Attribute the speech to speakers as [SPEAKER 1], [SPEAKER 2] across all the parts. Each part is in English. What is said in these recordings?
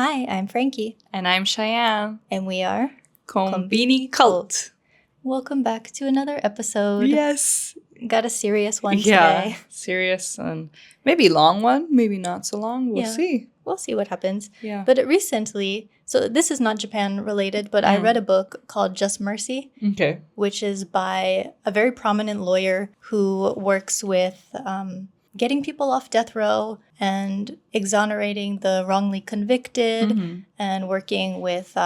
[SPEAKER 1] Hi, I'm Frankie.
[SPEAKER 2] And I'm Cheyenne.
[SPEAKER 1] And we are
[SPEAKER 2] Conbini Cult.
[SPEAKER 1] Welcome back to another episode.
[SPEAKER 2] Yes.
[SPEAKER 1] Got a serious one today.
[SPEAKER 2] Serious and maybe long one, maybe not so long. We'll see.
[SPEAKER 1] We'll see what happens.
[SPEAKER 2] Yeah.
[SPEAKER 1] But recently, so this is not Japan related, but I read a book called Just Mercy.
[SPEAKER 2] Okay.
[SPEAKER 1] Which is by a very prominent lawyer who works with getting people off death row and exonerating the wrongly convicted and working with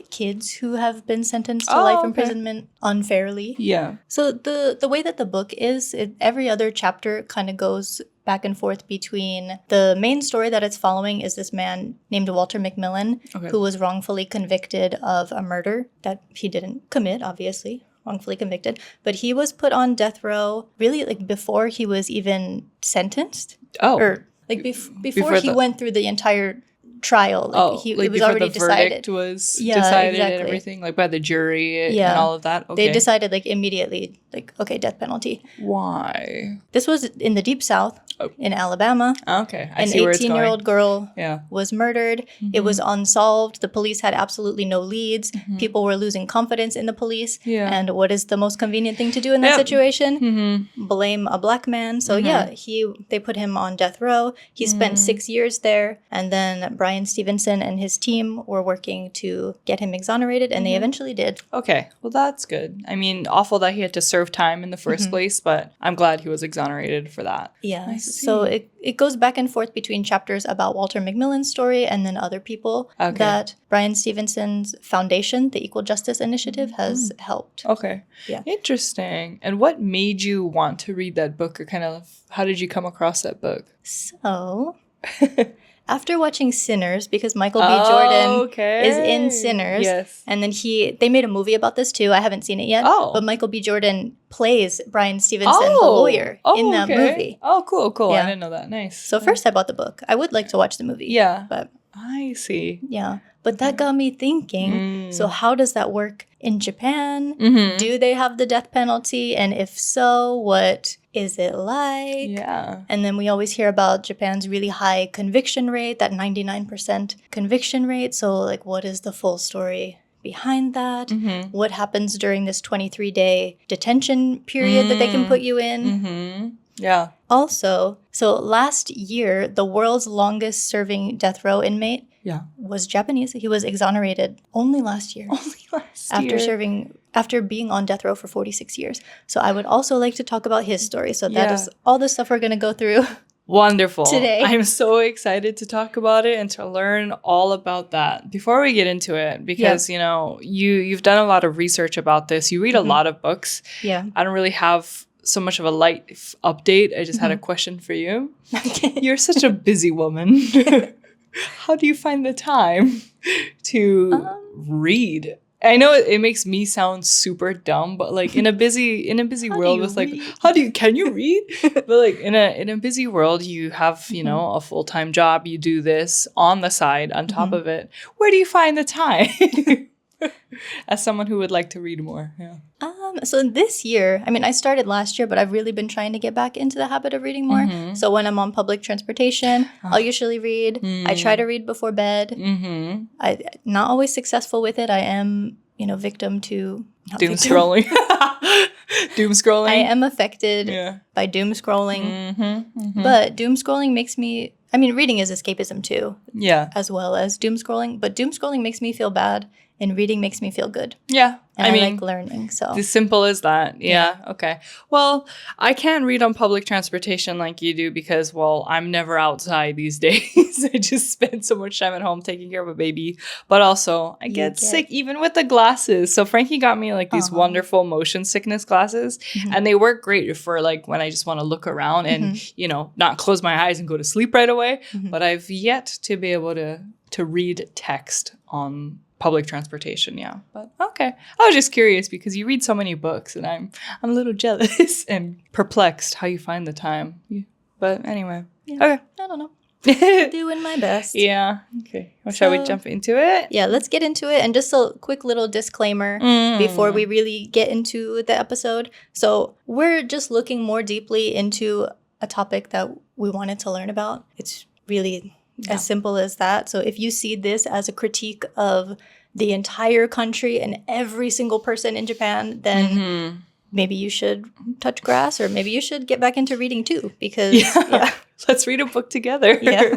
[SPEAKER 1] kids who have been sentenced to life imprisonment unfairly.
[SPEAKER 2] Yeah.
[SPEAKER 1] So the way that the book is, every other chapter kind of goes back and forth between the main story that it's following is this man named Walter McMillan who was wrongfully convicted of a murder that he didn't commit, obviously. Wrongfully convicted, but he was put on death row really before he was even sentenced. Or before he went through the entire trial. It was already decided.
[SPEAKER 2] The verdict was decided and everything, by the jury and all of that. Okay.
[SPEAKER 1] They decided immediately, okay, death penalty.
[SPEAKER 2] Why?
[SPEAKER 1] This was in the Deep South in Alabama.
[SPEAKER 2] Okay,
[SPEAKER 1] I see where it's going. An 18-year-old girl was murdered. It was unsolved. The police had absolutely no leads. People were losing confidence in the police. Yeah. And what is the most convenient thing to do in that situation? Blame a black man. So they put him on death row. He spent 6 years there, and then Brian Stevenson and his team were working to get him exonerated, and they eventually did.
[SPEAKER 2] Okay, well that's good. I mean, awful that he had to serve time in the first place, but I'm glad he was exonerated for that.
[SPEAKER 1] Yeah, so it goes back and forth between chapters about Walter McMillan's story and then other people that Brian Stevenson's foundation, the Equal Justice Initiative, has helped.
[SPEAKER 2] Okay. Yeah. Interesting. And what made you want to read that book, or kind of how did you come across that book?
[SPEAKER 1] So... After watching Sinners, because Michael B. Jordan is in Sinners, and then they made a movie about this too. I haven't seen it yet, but Michael B. Jordan plays Brian Stevenson, the lawyer, in that movie.
[SPEAKER 2] Oh, cool. Yeah. I didn't know that. Nice.
[SPEAKER 1] So first I bought the book. I would like to watch the movie.
[SPEAKER 2] Yeah.
[SPEAKER 1] But
[SPEAKER 2] I see.
[SPEAKER 1] Yeah. But that got me thinking, so how does that work in Japan? Do they have the death penalty? And if so, what is it like?
[SPEAKER 2] Yeah.
[SPEAKER 1] And then we always hear about Japan's really high conviction rate, that 99% conviction rate. So, what is the full story behind that? What happens during this 23-day detention period that they can put you in?
[SPEAKER 2] Yeah.
[SPEAKER 1] Also, so last year, the world's longest serving death row inmate was Japanese. He was exonerated only last year. After being on death row for 46 years. So I would also like to talk about his story. So that is all the stuff we're going to go through.
[SPEAKER 2] Wonderful.
[SPEAKER 1] Today.
[SPEAKER 2] I'm so excited to talk about it and to learn all about that. Before we get into it, because, you've done a lot of research about this. You read a lot of books.
[SPEAKER 1] Yeah.
[SPEAKER 2] I don't really have so much of a life update. I just had a question for you. You're such a busy woman. How do you find the time to read? I know it makes me sound super dumb, but in a busy world with can you read? But in a busy world, you have, a full-time job, you do this on the side on top of it. Where do you find the time? As someone who would like to read more. Yeah.
[SPEAKER 1] So this year, I started last year, but I've really been trying to get back into the habit of reading more. So when I'm on public transportation, I'll usually read. I try to read before bed. I'm not always successful with it. I am, victim to...
[SPEAKER 2] Doom scrolling. Doom scrolling.
[SPEAKER 1] I am affected by doom scrolling. But doom scrolling makes me... reading is escapism too. Yeah. As well as doom scrolling. But doom scrolling makes me feel bad. And reading makes me feel good. Yeah. And I like learning, so.
[SPEAKER 2] As simple as that. Yeah. Okay. Well, I can't read on public transportation like you do because, I'm never outside these days. I just spend so much time at home taking care of a baby. But also, I get sick even with the glasses. So Frankie got me these wonderful motion sickness glasses. And they work great for when I just want to look around and, not close my eyes and go to sleep right away. But I've yet to be able to read text on public transportation, but okay. I was just curious because you read so many books and I'm a little jealous and perplexed how you find the time. But anyway, okay.
[SPEAKER 1] I don't know. Doing my best.
[SPEAKER 2] Yeah. Okay. Well, shall we jump into it?
[SPEAKER 1] Yeah, let's get into it. And just a quick little disclaimer before we really get into the episode. So we're just looking more deeply into a topic that we wanted to learn about. It's really As simple as that. So if you see this as a critique of the entire country and every single person in Japan, then maybe you should touch grass, or maybe you should get back into reading too, because
[SPEAKER 2] let's read a book together.
[SPEAKER 1] Yeah.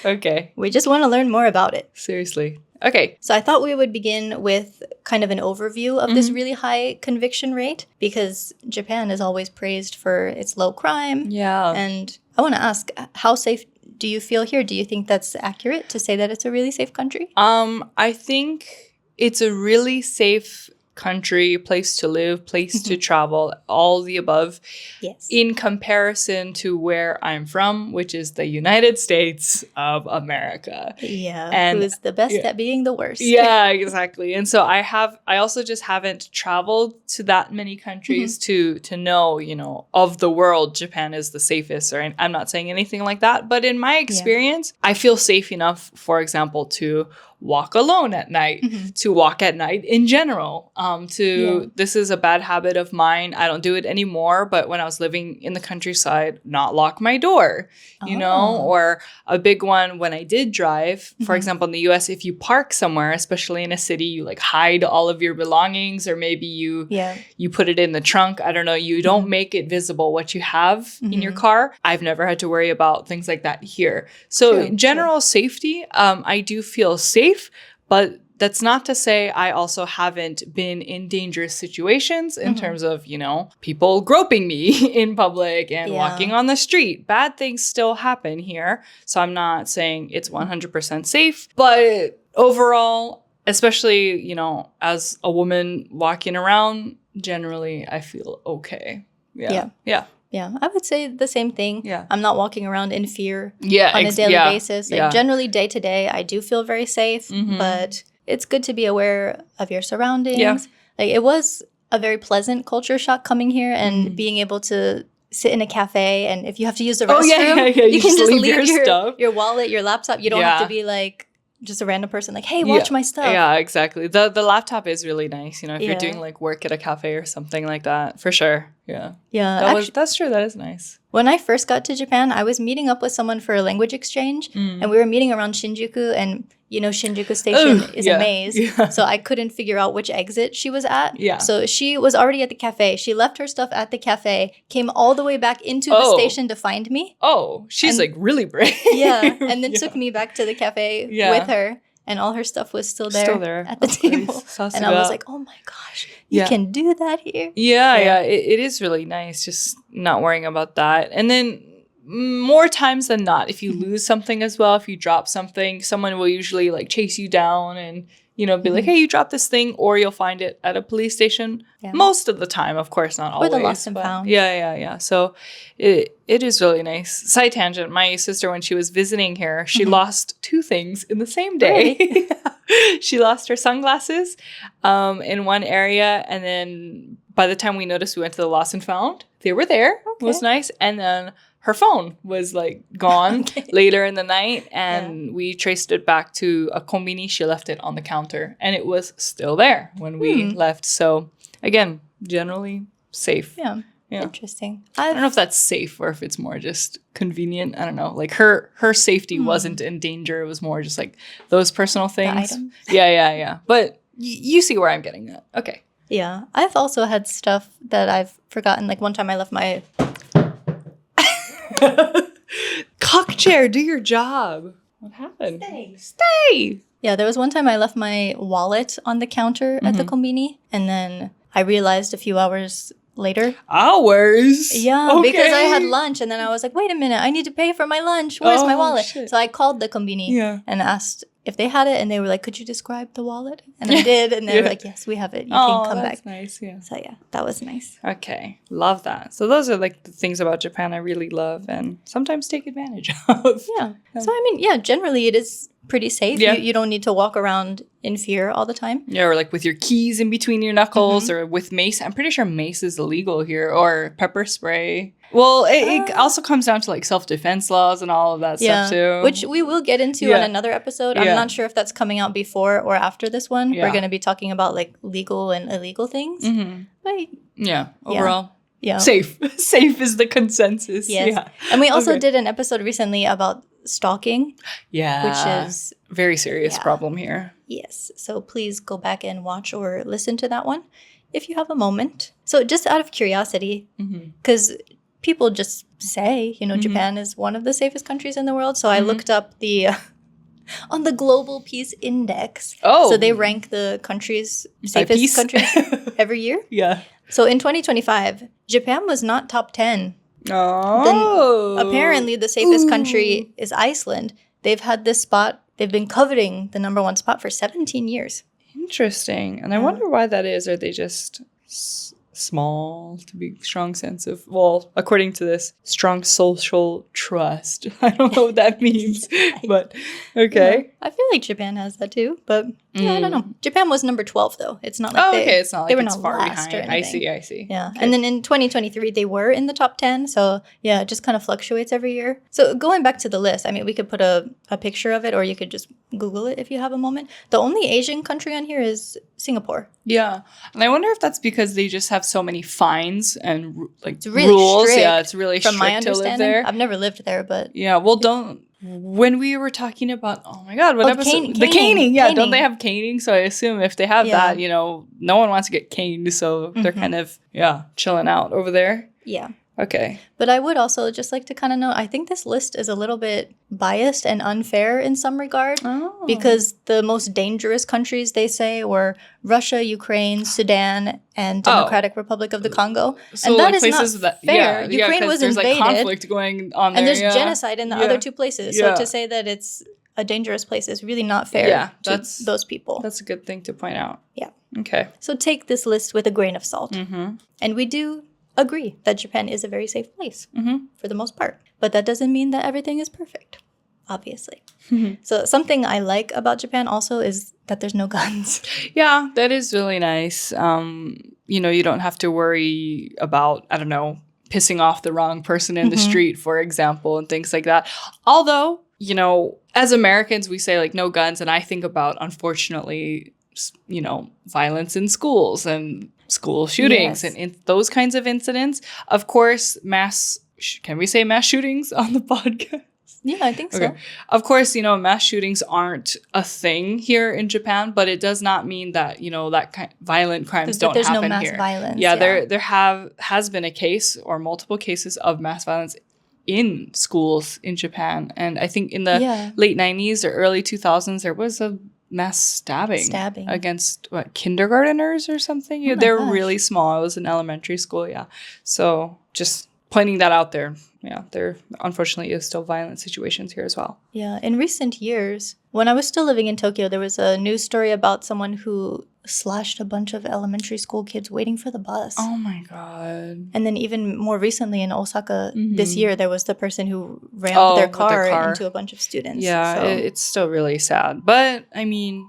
[SPEAKER 2] Okay.
[SPEAKER 1] We just want to learn more about it.
[SPEAKER 2] Seriously. Okay.
[SPEAKER 1] So I thought we would begin with kind of an overview of this really high conviction rate, because Japan is always praised for its low crime.
[SPEAKER 2] Yeah.
[SPEAKER 1] And I want to ask, how safe do you feel here? Do you think that's accurate to say that it's a really safe country?
[SPEAKER 2] I think it's a really safe country, place to live, place to travel, all the above.
[SPEAKER 1] Yes.
[SPEAKER 2] In comparison to where I'm from, which is the United States of America.
[SPEAKER 1] Yeah.
[SPEAKER 2] And
[SPEAKER 1] who is the best at being the worst.
[SPEAKER 2] Yeah, exactly. And so I also just haven't traveled to that many countries to know, you know, of the world, Japan is the safest, or I'm not saying anything like that. But in my experience, I feel safe enough, for example, to walk alone at night, to walk at night in general. This is a bad habit of mine. I don't do it anymore, but when I was living in the countryside, not lock my door, you know, or a big one when I did drive, for example, in the US, if you park somewhere, especially in a city, you like hide all of your belongings, or maybe you put it in the trunk. I don't know. You don't make it visible what you have in your car. I've never had to worry about things like that here. So in general safety, I do feel safe. But that's not to say I also haven't been in dangerous situations in terms of, you know, people groping me in public and walking on the street. Bad things still happen here. So I'm not saying it's 100% safe. But overall, especially, you know, as a woman walking around, generally I feel okay. Yeah.
[SPEAKER 1] Yeah, I would say the same thing.
[SPEAKER 2] Yeah.
[SPEAKER 1] I'm not walking around in fear on a daily basis. Like generally day to day, I do feel very safe, but it's good to be aware of your surroundings. Yeah. Like it was a very pleasant culture shock coming here and being able to sit in a cafe, and if you have to use the restroom, you can just leave your wallet, your laptop. You don't have to be like just a random person like, hey, watch my stuff.
[SPEAKER 2] Yeah, exactly. The laptop is really nice, you know, if you're doing like work at a cafe or something like that, for sure. Yeah.
[SPEAKER 1] Yeah.
[SPEAKER 2] That's true. That is nice.
[SPEAKER 1] When I first got to Japan, I was meeting up with someone for a language exchange, and we were meeting around Shinjuku, and you know, Shinjuku Station is a maze. Yeah. So I couldn't figure out which exit she was at. Yeah. So she was already at the cafe. She left her stuff at the cafe, came all the way back into the station to find me.
[SPEAKER 2] Oh, she's like really brave.
[SPEAKER 1] Yeah. And then took me back to the cafe with her. And all her stuff was still there at the table. And I was like, oh my gosh, you can do that here?
[SPEAKER 2] Yeah. It is really nice just not worrying about that. And then more times than not, if you lose something as well, if you drop something, someone will usually like chase you down and, you know, be like, hey, you dropped this thing, or you'll find it at a police station. Yeah. Most of the time, of course, not always.
[SPEAKER 1] Or the lost and found.
[SPEAKER 2] Yeah. So it is really nice. Side tangent, my sister, when she was visiting here, she lost 2 things in the same day. Really? She lost her sunglasses in one area, and then by the time we noticed, we went to the lost and found. They were there. Okay. It was nice. And then her phone was like gone later in the night, and we traced it back to a Conbini. She left it on the counter, and it was still there when we left. So again, generally safe. Yeah.
[SPEAKER 1] Interesting.
[SPEAKER 2] I don't know if that's safe or if it's more just convenient. I don't know. Like her safety wasn't in danger. It was more just like those personal things. Yeah. But you see where I'm getting at. Okay.
[SPEAKER 1] Yeah. I've also had stuff that I've forgotten. Like one time I left my...
[SPEAKER 2] Cock chair, do your job. What happened? Stay.
[SPEAKER 1] Yeah, there was one time I left my wallet on the counter at the Conbini, and then I realized a few hours later.
[SPEAKER 2] Hours?
[SPEAKER 1] Yeah, okay. Because I had lunch, and then I was like, wait a minute, I need to pay for my lunch. Where's my wallet? Shit. So I called the Conbini and asked if they had it, and they were like, could you describe the wallet? And I did, and they were like, yes, we have it. You can come back.
[SPEAKER 2] Nice, yeah.
[SPEAKER 1] So yeah, that was nice.
[SPEAKER 2] Okay, love that. So those are like the things about Japan I really love and sometimes take advantage of.
[SPEAKER 1] Yeah. So I mean, yeah, generally it is pretty safe. Yeah. You don't need to walk around in fear all the time.
[SPEAKER 2] Yeah, or like with your keys in between your knuckles or with mace. I'm pretty sure mace is illegal here, or pepper spray. Well, it also comes down to like self-defense laws and all of that stuff too.
[SPEAKER 1] Which we will get into on another episode. I'm not sure if that's coming out before or after this one. We're going to be talking about like legal and illegal things. But,
[SPEAKER 2] overall, safe. Safe is the consensus.
[SPEAKER 1] Yes. Yeah. And we also did an episode recently about stalking.
[SPEAKER 2] Yeah.
[SPEAKER 1] Which is...
[SPEAKER 2] very serious problem here.
[SPEAKER 1] Yes. So please go back and watch or listen to that one if you have a moment. So just out of curiosity, because people just say, Japan is one of the safest countries in the world. So I looked up the... on the Global Peace Index.
[SPEAKER 2] Oh.
[SPEAKER 1] So they rank the safest countries every year.
[SPEAKER 2] Yeah.
[SPEAKER 1] So in 2025, Japan was not top 10.
[SPEAKER 2] Oh.
[SPEAKER 1] Then apparently the safest country is Iceland. They've had this spot. They've been coveting the number one spot for 17 years.
[SPEAKER 2] Interesting. And I wonder why that is. Are they just small to be strong sense of, well, according to this, strong social trust. I don't know what that means, but okay.
[SPEAKER 1] Yeah, I feel like Japan has that too, but I don't know. Japan was number 12 though. It's not like
[SPEAKER 2] it's not like
[SPEAKER 1] they were
[SPEAKER 2] it's
[SPEAKER 1] not
[SPEAKER 2] far
[SPEAKER 1] last
[SPEAKER 2] behind.
[SPEAKER 1] or anything.
[SPEAKER 2] I see.
[SPEAKER 1] Yeah.
[SPEAKER 2] Okay.
[SPEAKER 1] And then in 2023, they were in the top 10. So yeah, it just kind of fluctuates every year. So going back to the list, I mean, we could put a picture of it or you could just Google it if you have a moment. The only Asian country on here is Singapore.
[SPEAKER 2] Yeah. And I wonder if that's because they just have so many fines and
[SPEAKER 1] It's really
[SPEAKER 2] rules.
[SPEAKER 1] strict,
[SPEAKER 2] Yeah, it's really
[SPEAKER 1] from my
[SPEAKER 2] strict to live
[SPEAKER 1] understanding.
[SPEAKER 2] there.
[SPEAKER 1] I've never lived there, but
[SPEAKER 2] yeah, well, when we were talking about, oh my God, what episode? The
[SPEAKER 1] caning.
[SPEAKER 2] Yeah, don't they have caning? So I assume if they have that, no one wants to get caned. So they're kind of, chilling out over there.
[SPEAKER 1] Yeah.
[SPEAKER 2] Okay.
[SPEAKER 1] But I would also just like to kind of know, I think this list is a little bit biased and unfair in some regard.
[SPEAKER 2] Oh.
[SPEAKER 1] Because the most dangerous countries, they say, were Russia, Ukraine, Sudan, and Democratic Republic of the Congo.
[SPEAKER 2] So
[SPEAKER 1] and that
[SPEAKER 2] like
[SPEAKER 1] is not fair. Ukraine was
[SPEAKER 2] there's
[SPEAKER 1] invaded.
[SPEAKER 2] Like conflict going on there.
[SPEAKER 1] And there's genocide in the other two places. So to say that it's a dangerous place is really not fair to those people.
[SPEAKER 2] That's a good thing to point out.
[SPEAKER 1] Yeah.
[SPEAKER 2] Okay.
[SPEAKER 1] So take this list with a grain of salt. And we do agree that Japan is a very safe place for the most part. But that doesn't mean that everything is perfect, obviously. So something I like about Japan also is that there's no guns.
[SPEAKER 2] Yeah, that is really nice. You don't have to worry about, I don't know, pissing off the wrong person in the street, for example, and things like that. Although, as Americans, we say like no guns. And I think about, unfortunately, violence in schools and school shootings and those kinds of incidents. Of course, can we say mass shootings on the podcast?
[SPEAKER 1] Yeah, I think so.
[SPEAKER 2] Of course, mass shootings aren't a thing here in Japan, but it does not mean that, violent crimes don't happen here.
[SPEAKER 1] There's no mass violence.
[SPEAKER 2] Yeah, there has been a case or multiple cases of mass violence in schools in Japan. And I think in the late 90s or early 2000s, there was a mass stabbing against kindergarteners or something. They're really small. It was in elementary school. Yeah. So just pointing that out there. Yeah, there unfortunately is still violent situations here as well. Yeah.
[SPEAKER 1] In recent years, when I was still living in Tokyo, there was a news story about someone who slashed a bunch of elementary school kids waiting for the bus.
[SPEAKER 2] Oh my God.
[SPEAKER 1] And then even more recently in Osaka this year, there was the person who rammed their car into a bunch of students.
[SPEAKER 2] Yeah, so it's still really sad. But, I mean,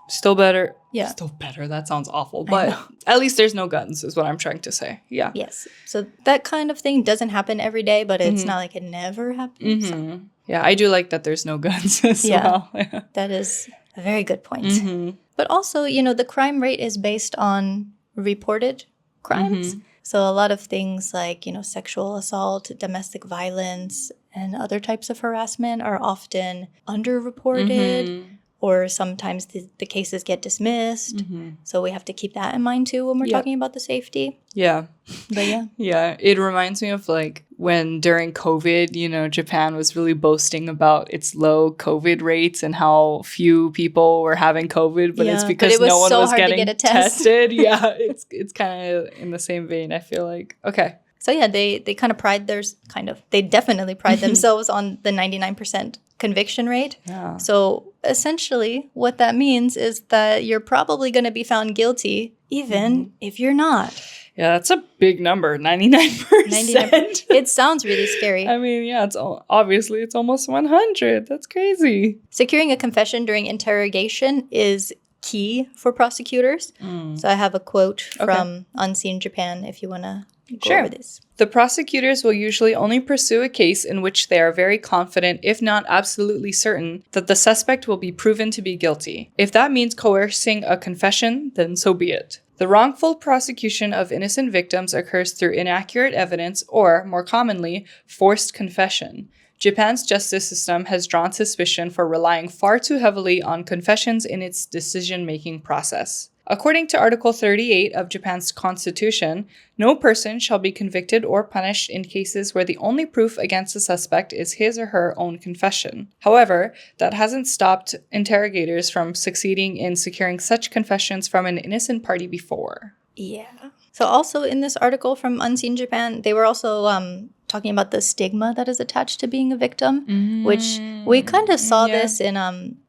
[SPEAKER 2] still better.
[SPEAKER 1] Yeah.
[SPEAKER 2] Still better. That sounds awful. But at least there's no guns is what I'm trying to say. Yeah.
[SPEAKER 1] Yes. So that kind of thing doesn't happen every day, but it's not like it never happens. So.
[SPEAKER 2] Yeah, I do like that there's no guns as well. Yeah.
[SPEAKER 1] That is a very good point. But also, the crime rate is based on reported crimes. So a lot of things like, sexual assault, domestic violence, and other types of harassment are often underreported. Or sometimes the cases get dismissed. So we have to keep that in mind too when we're talking about the safety.
[SPEAKER 2] Yeah.
[SPEAKER 1] But yeah.
[SPEAKER 2] Yeah. It reminds me of like when during COVID, Japan was really boasting about its low COVID rates and how few people were having COVID, but it's because no one was getting tested. Yeah. It's kind of in the same vein, I feel like. Okay.
[SPEAKER 1] So yeah, they kind of they definitely pride themselves on the 99% conviction rate.
[SPEAKER 2] Yeah.
[SPEAKER 1] So essentially what that means is that you're probably going to be found guilty even if you're not.
[SPEAKER 2] Yeah, that's a big number, 99%.
[SPEAKER 1] 99%. It sounds really scary.
[SPEAKER 2] I mean, yeah, it's almost 100. That's crazy.
[SPEAKER 1] Securing a confession during interrogation is key for prosecutors. So I have a quote from Unseen Japan if you want to go over this.
[SPEAKER 2] The prosecutors will usually only pursue a case in which they are very confident, if not absolutely certain, that the suspect will be proven to be guilty. If that means coercing a confession, then so be it. The wrongful prosecution of innocent victims occurs through inaccurate evidence or, more commonly, forced confession. Japan's justice system has drawn suspicion for relying far too heavily on confessions in its decision-making process. According to Article 38 of Japan's constitution, no person shall be convicted or punished in cases where the only proof against a suspect is his or her own confession. However, that hasn't stopped interrogators from succeeding in securing such confessions from an innocent party before.
[SPEAKER 1] Yeah. So also in this article from Unseen Japan, they were also talking about the stigma that is attached to being a victim, which we kind of saw this in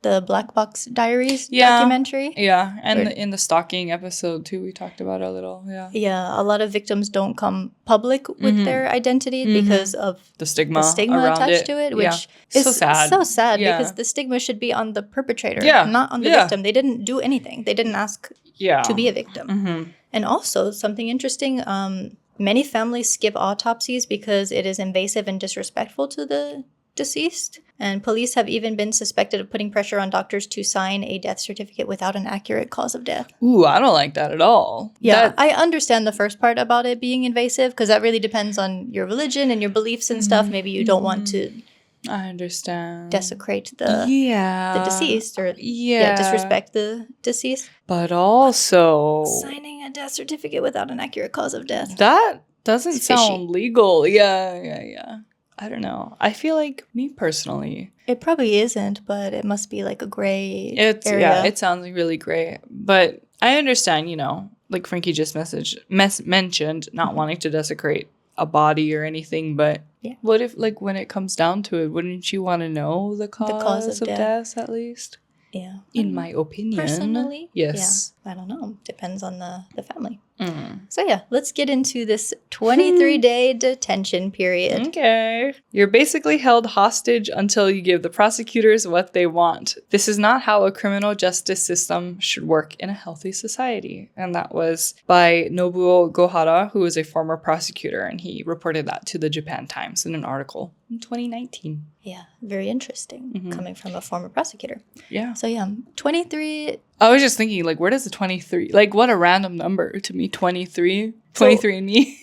[SPEAKER 1] the Black Box Diaries documentary.
[SPEAKER 2] Yeah, and in the stalking episode too, we talked about it a little.
[SPEAKER 1] Yeah, a lot of victims don't come public with their identity because of
[SPEAKER 2] the stigma
[SPEAKER 1] attached to it, which is
[SPEAKER 2] so sad.
[SPEAKER 1] So sad because the stigma should be on the perpetrator, not on the victim. They didn't do anything. They didn't ask to be a victim. And also, something interesting, many families skip autopsies because it is invasive and disrespectful to the deceased. And police have even been suspected of putting pressure on doctors to sign a death certificate without an accurate cause of death.
[SPEAKER 2] Ooh, I don't like that at all.
[SPEAKER 1] Yeah, I understand the first part about it being invasive because that really depends on your religion and your beliefs and stuff. Maybe you don't want to...
[SPEAKER 2] I understand.
[SPEAKER 1] Desecrate the deceased or disrespect the deceased.
[SPEAKER 2] But also...
[SPEAKER 1] signing a death certificate without an accurate cause of death.
[SPEAKER 2] That doesn't sound legal. Yeah. I don't know. I feel like, me personally...
[SPEAKER 1] It probably isn't, but it must be like a gray area.
[SPEAKER 2] Yeah, it sounds like really gray. But I understand, like Frankie just mentioned, not wanting to desecrate a body or anything, but what if, like, when it comes down to it, wouldn't you want to know the cause of death at least?
[SPEAKER 1] Yeah.
[SPEAKER 2] In my opinion.
[SPEAKER 1] Personally?
[SPEAKER 2] Yes.
[SPEAKER 1] Yeah. I don't know. Depends on the family. So yeah, let's get into this 23-day detention period.
[SPEAKER 2] Okay. You're basically held hostage until you give the prosecutors what they want. This is not how a criminal justice system should work in a healthy society. And that was by Nobuo Gohara, who is a former prosecutor, and he reported that to the Japan Times in an article in 2019.
[SPEAKER 1] Yeah, very interesting, coming from a former prosecutor.
[SPEAKER 2] Yeah.
[SPEAKER 1] So yeah, 23...
[SPEAKER 2] I was just thinking, like, where does the 23... Like, what a random number to me, 23? 23 and me?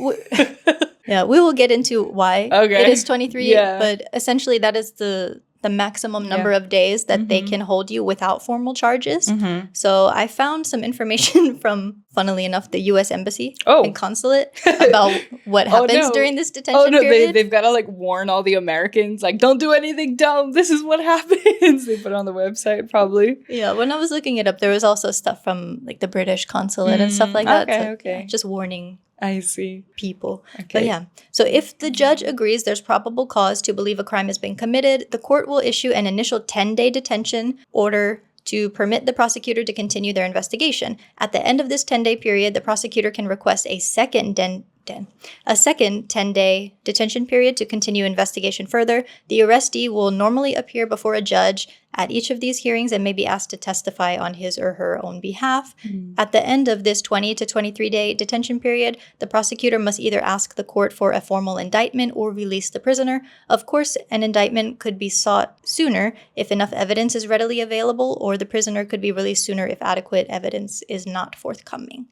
[SPEAKER 1] Yeah, we will get into why it is 23, but essentially that is the maximum number of days that they can hold you without formal charges. So I found some information from, funnily enough, the U.S. Embassy and consulate about what happens during this detention period.
[SPEAKER 2] They've got to, like, warn all the Americans, like, don't do anything dumb. This is what happens. They put it on the website, probably.
[SPEAKER 1] Yeah, when I was looking it up, there was also stuff from, like, the British consulate and stuff like that.
[SPEAKER 2] Okay.
[SPEAKER 1] Just warning
[SPEAKER 2] I see.
[SPEAKER 1] People. Okay. But yeah. So if the judge agrees there's probable cause to believe a crime has been committed, the court will issue an initial 10-day detention order to permit the prosecutor to continue their investigation. At the end of this 10-day period, the prosecutor can request a second 10-day detention period to continue investigation further. The arrestee will normally appear before a judge at each of these hearings and may be asked to testify on his or her own behalf. At the end of this 20 to 23-day detention period, the prosecutor must either ask the court for a formal indictment or release the prisoner. Of course, an indictment could be sought sooner if enough evidence is readily available, or the prisoner could be released sooner if adequate evidence is not forthcoming.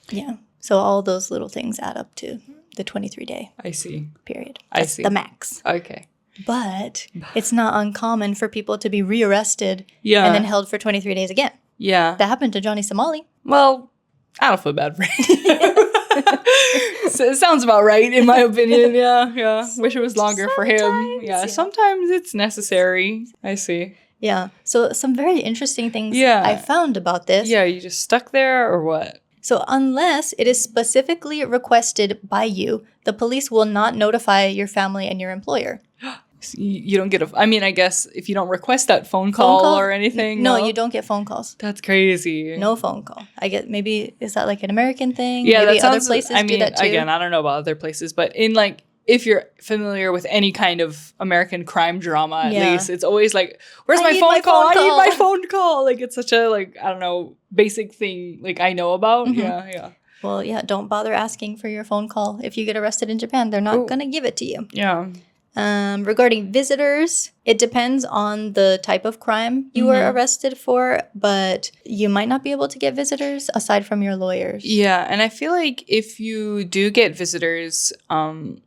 [SPEAKER 1] Yeah. So all those little things add up to the 23-day period. That's the max.
[SPEAKER 2] Okay.
[SPEAKER 1] But it's not uncommon for people to be rearrested and then held for 23 days again.
[SPEAKER 2] Yeah.
[SPEAKER 1] That happened to Johnny Somali.
[SPEAKER 2] Well, I don't feel bad for him. So it sounds about right, in my opinion. Yeah. Wish it was longer for him. Yeah, sometimes it's necessary. I see.
[SPEAKER 1] Yeah. So some very interesting things I found about this.
[SPEAKER 2] Yeah, you just stuck there or what?
[SPEAKER 1] So unless it is specifically requested by you, the police will not notify your family and your employer.
[SPEAKER 2] You don't get I guess if you don't request that phone call or anything.
[SPEAKER 1] No, you don't get phone calls.
[SPEAKER 2] That's crazy.
[SPEAKER 1] No phone call. I get, maybe, is that like an American thing?
[SPEAKER 2] Yeah,
[SPEAKER 1] maybe
[SPEAKER 2] that
[SPEAKER 1] other places do that too.
[SPEAKER 2] Again, I don't know about other places, but in like, if you're familiar with any kind of American crime drama, at least, it's always like, where's my phone call? I need my phone call. Like, it's such a, like, I don't know, basic thing, like, I know about. Yeah.
[SPEAKER 1] Well, yeah, don't bother asking for your phone call. If you get arrested in Japan, they're not going to give it to you.
[SPEAKER 2] Yeah.
[SPEAKER 1] Regarding visitors, it depends on the type of crime you were arrested for, but you might not be able to get visitors aside from your lawyers.
[SPEAKER 2] Yeah, and I feel like if you do get visitors,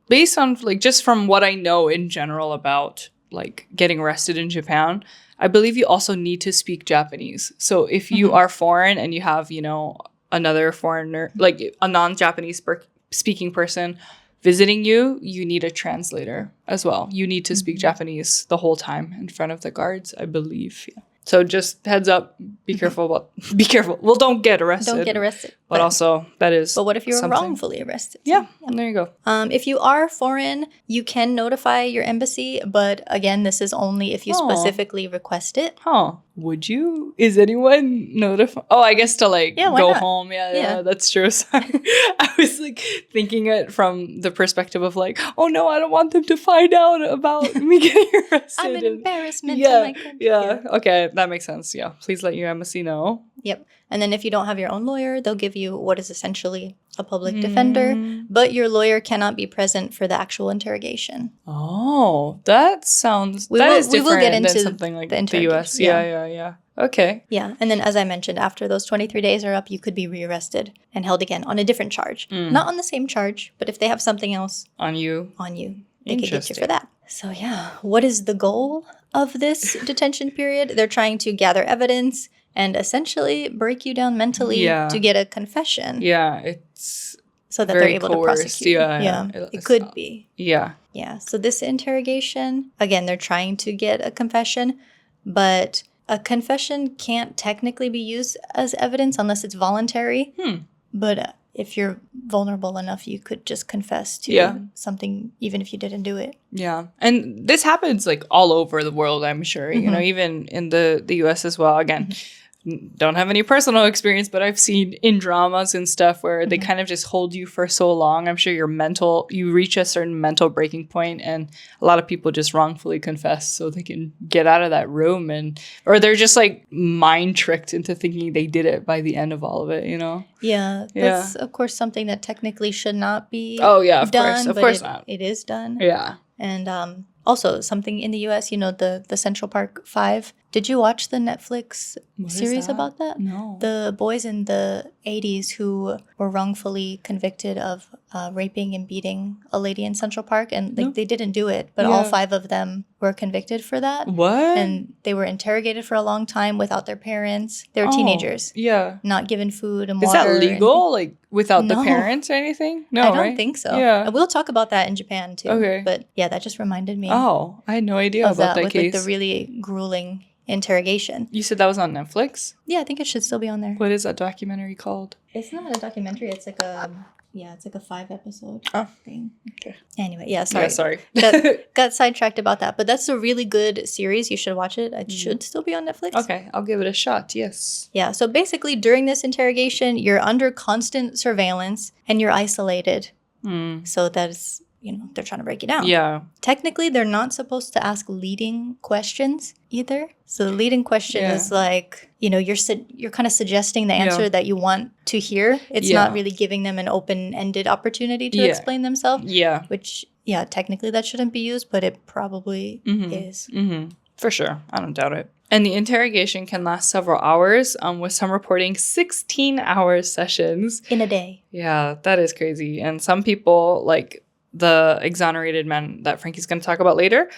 [SPEAKER 2] based on like just from what I know in general about like getting arrested in Japan, I believe you also need to speak Japanese. So if you are foreign and you have, you know, another foreigner, like a non-Japanese speaking person visiting you, you need a translator as well. You need to speak Japanese the whole time in front of the guards, I believe. Yeah. So just heads up, be careful. Be careful. Well, don't get arrested.
[SPEAKER 1] Don't get arrested.
[SPEAKER 2] But also, that is
[SPEAKER 1] But what if you're
[SPEAKER 2] something.
[SPEAKER 1] wrongfully arrested?
[SPEAKER 2] Yeah, there you go.
[SPEAKER 1] If you are foreign, you can notify your embassy. But again, this is only if you specifically request it.
[SPEAKER 2] Huh. Would you? Is anyone notified? Oh, I guess to like
[SPEAKER 1] why
[SPEAKER 2] go
[SPEAKER 1] not?
[SPEAKER 2] home. Yeah, that's true. Sorry. I was like thinking it from the perspective of like, oh no, I don't want them to find out about me getting arrested.
[SPEAKER 1] I'm an embarrassment
[SPEAKER 2] yeah,
[SPEAKER 1] to my country.
[SPEAKER 2] Yeah. Okay, that makes sense. Yeah. Please let your embassy know.
[SPEAKER 1] Yep. And then if you don't have your own lawyer, they'll give you what is essentially a public defender, but your lawyer cannot be present for the actual interrogation.
[SPEAKER 2] Oh, that sounds...
[SPEAKER 1] We will get into
[SPEAKER 2] than something like the US.
[SPEAKER 1] Yeah.
[SPEAKER 2] Yeah. Okay.
[SPEAKER 1] Yeah. And then as I mentioned, after those 23 days are up, you could be rearrested and held again on a different charge. Not on the same charge, but if they have something else
[SPEAKER 2] on you,
[SPEAKER 1] they could get you for that. So yeah, what is the goal of this detention period? They're trying to gather evidence and essentially break you down mentally to get a confession.
[SPEAKER 2] Yeah, it's
[SPEAKER 1] so that they're able to prosecute.
[SPEAKER 2] Yeah,
[SPEAKER 1] it could be.
[SPEAKER 2] Yeah.
[SPEAKER 1] Yeah, so this interrogation, again, they're trying to get a confession, but a confession can't technically be used as evidence unless it's voluntary. But if you're vulnerable enough, you could just confess to something even if you didn't do it.
[SPEAKER 2] Yeah. And this happens like all over the world, I'm sure. You know, even in the US as well. Again, don't have any personal experience, but I've seen in dramas and stuff where they kind of just hold you for so long. I'm sure you reach a certain mental breaking point, and a lot of people just wrongfully confess so they can get out of that room, or they're just like mind tricked into thinking they did it by the end of all of it, you know?
[SPEAKER 1] Yeah, that's of course something that technically should not be
[SPEAKER 2] of
[SPEAKER 1] done,
[SPEAKER 2] course not.
[SPEAKER 1] It is done.
[SPEAKER 2] Yeah.
[SPEAKER 1] And also something in the US, you know, the Central Park 5. Did you watch the Netflix series about that?
[SPEAKER 2] No.
[SPEAKER 1] The boys in the 80s who were wrongfully convicted of raping and beating a lady in Central Park. And they didn't do it, but all 5 of them were convicted for that.
[SPEAKER 2] What?
[SPEAKER 1] And they were interrogated for a long time without their parents. They were teenagers.
[SPEAKER 2] Yeah.
[SPEAKER 1] Not given food and
[SPEAKER 2] Is
[SPEAKER 1] water.
[SPEAKER 2] that legal? Like without the parents or anything? No,
[SPEAKER 1] I don't think so.
[SPEAKER 2] Yeah.
[SPEAKER 1] We'll talk about that in Japan too.
[SPEAKER 2] Okay.
[SPEAKER 1] But yeah, that just reminded me.
[SPEAKER 2] Oh, I had no idea about that
[SPEAKER 1] with
[SPEAKER 2] case.
[SPEAKER 1] Like the really grueling interrogation.
[SPEAKER 2] You said that was on Netflix?
[SPEAKER 1] Yeah, I think it should still be on there.
[SPEAKER 2] What is that documentary called?
[SPEAKER 1] It's not a documentary. It's like a 5-episode thing.
[SPEAKER 2] Okay.
[SPEAKER 1] Anyway, yeah, sorry.
[SPEAKER 2] Yeah, sorry.
[SPEAKER 1] got sidetracked about that, but that's a really good series. You should watch it. It should still be on Netflix.
[SPEAKER 2] Okay, I'll give it a shot. Yes.
[SPEAKER 1] Yeah, so basically during this interrogation, you're under constant surveillance and you're isolated. So that's, you know, they're trying to break you down.
[SPEAKER 2] Yeah.
[SPEAKER 1] Technically, they're not supposed to ask leading questions either. So the leading question is like, you know, you're kind of suggesting the answer that you want to hear. It's not really giving them an open-ended opportunity to explain themselves. Yeah. Which, technically that shouldn't be used, but it probably is.
[SPEAKER 2] For sure. I don't doubt it. And the interrogation can last several hours, with some reporting 16-hour sessions.
[SPEAKER 1] In a day.
[SPEAKER 2] Yeah, that is crazy. And some people, like the exonerated men that Frankie's going to talk about later,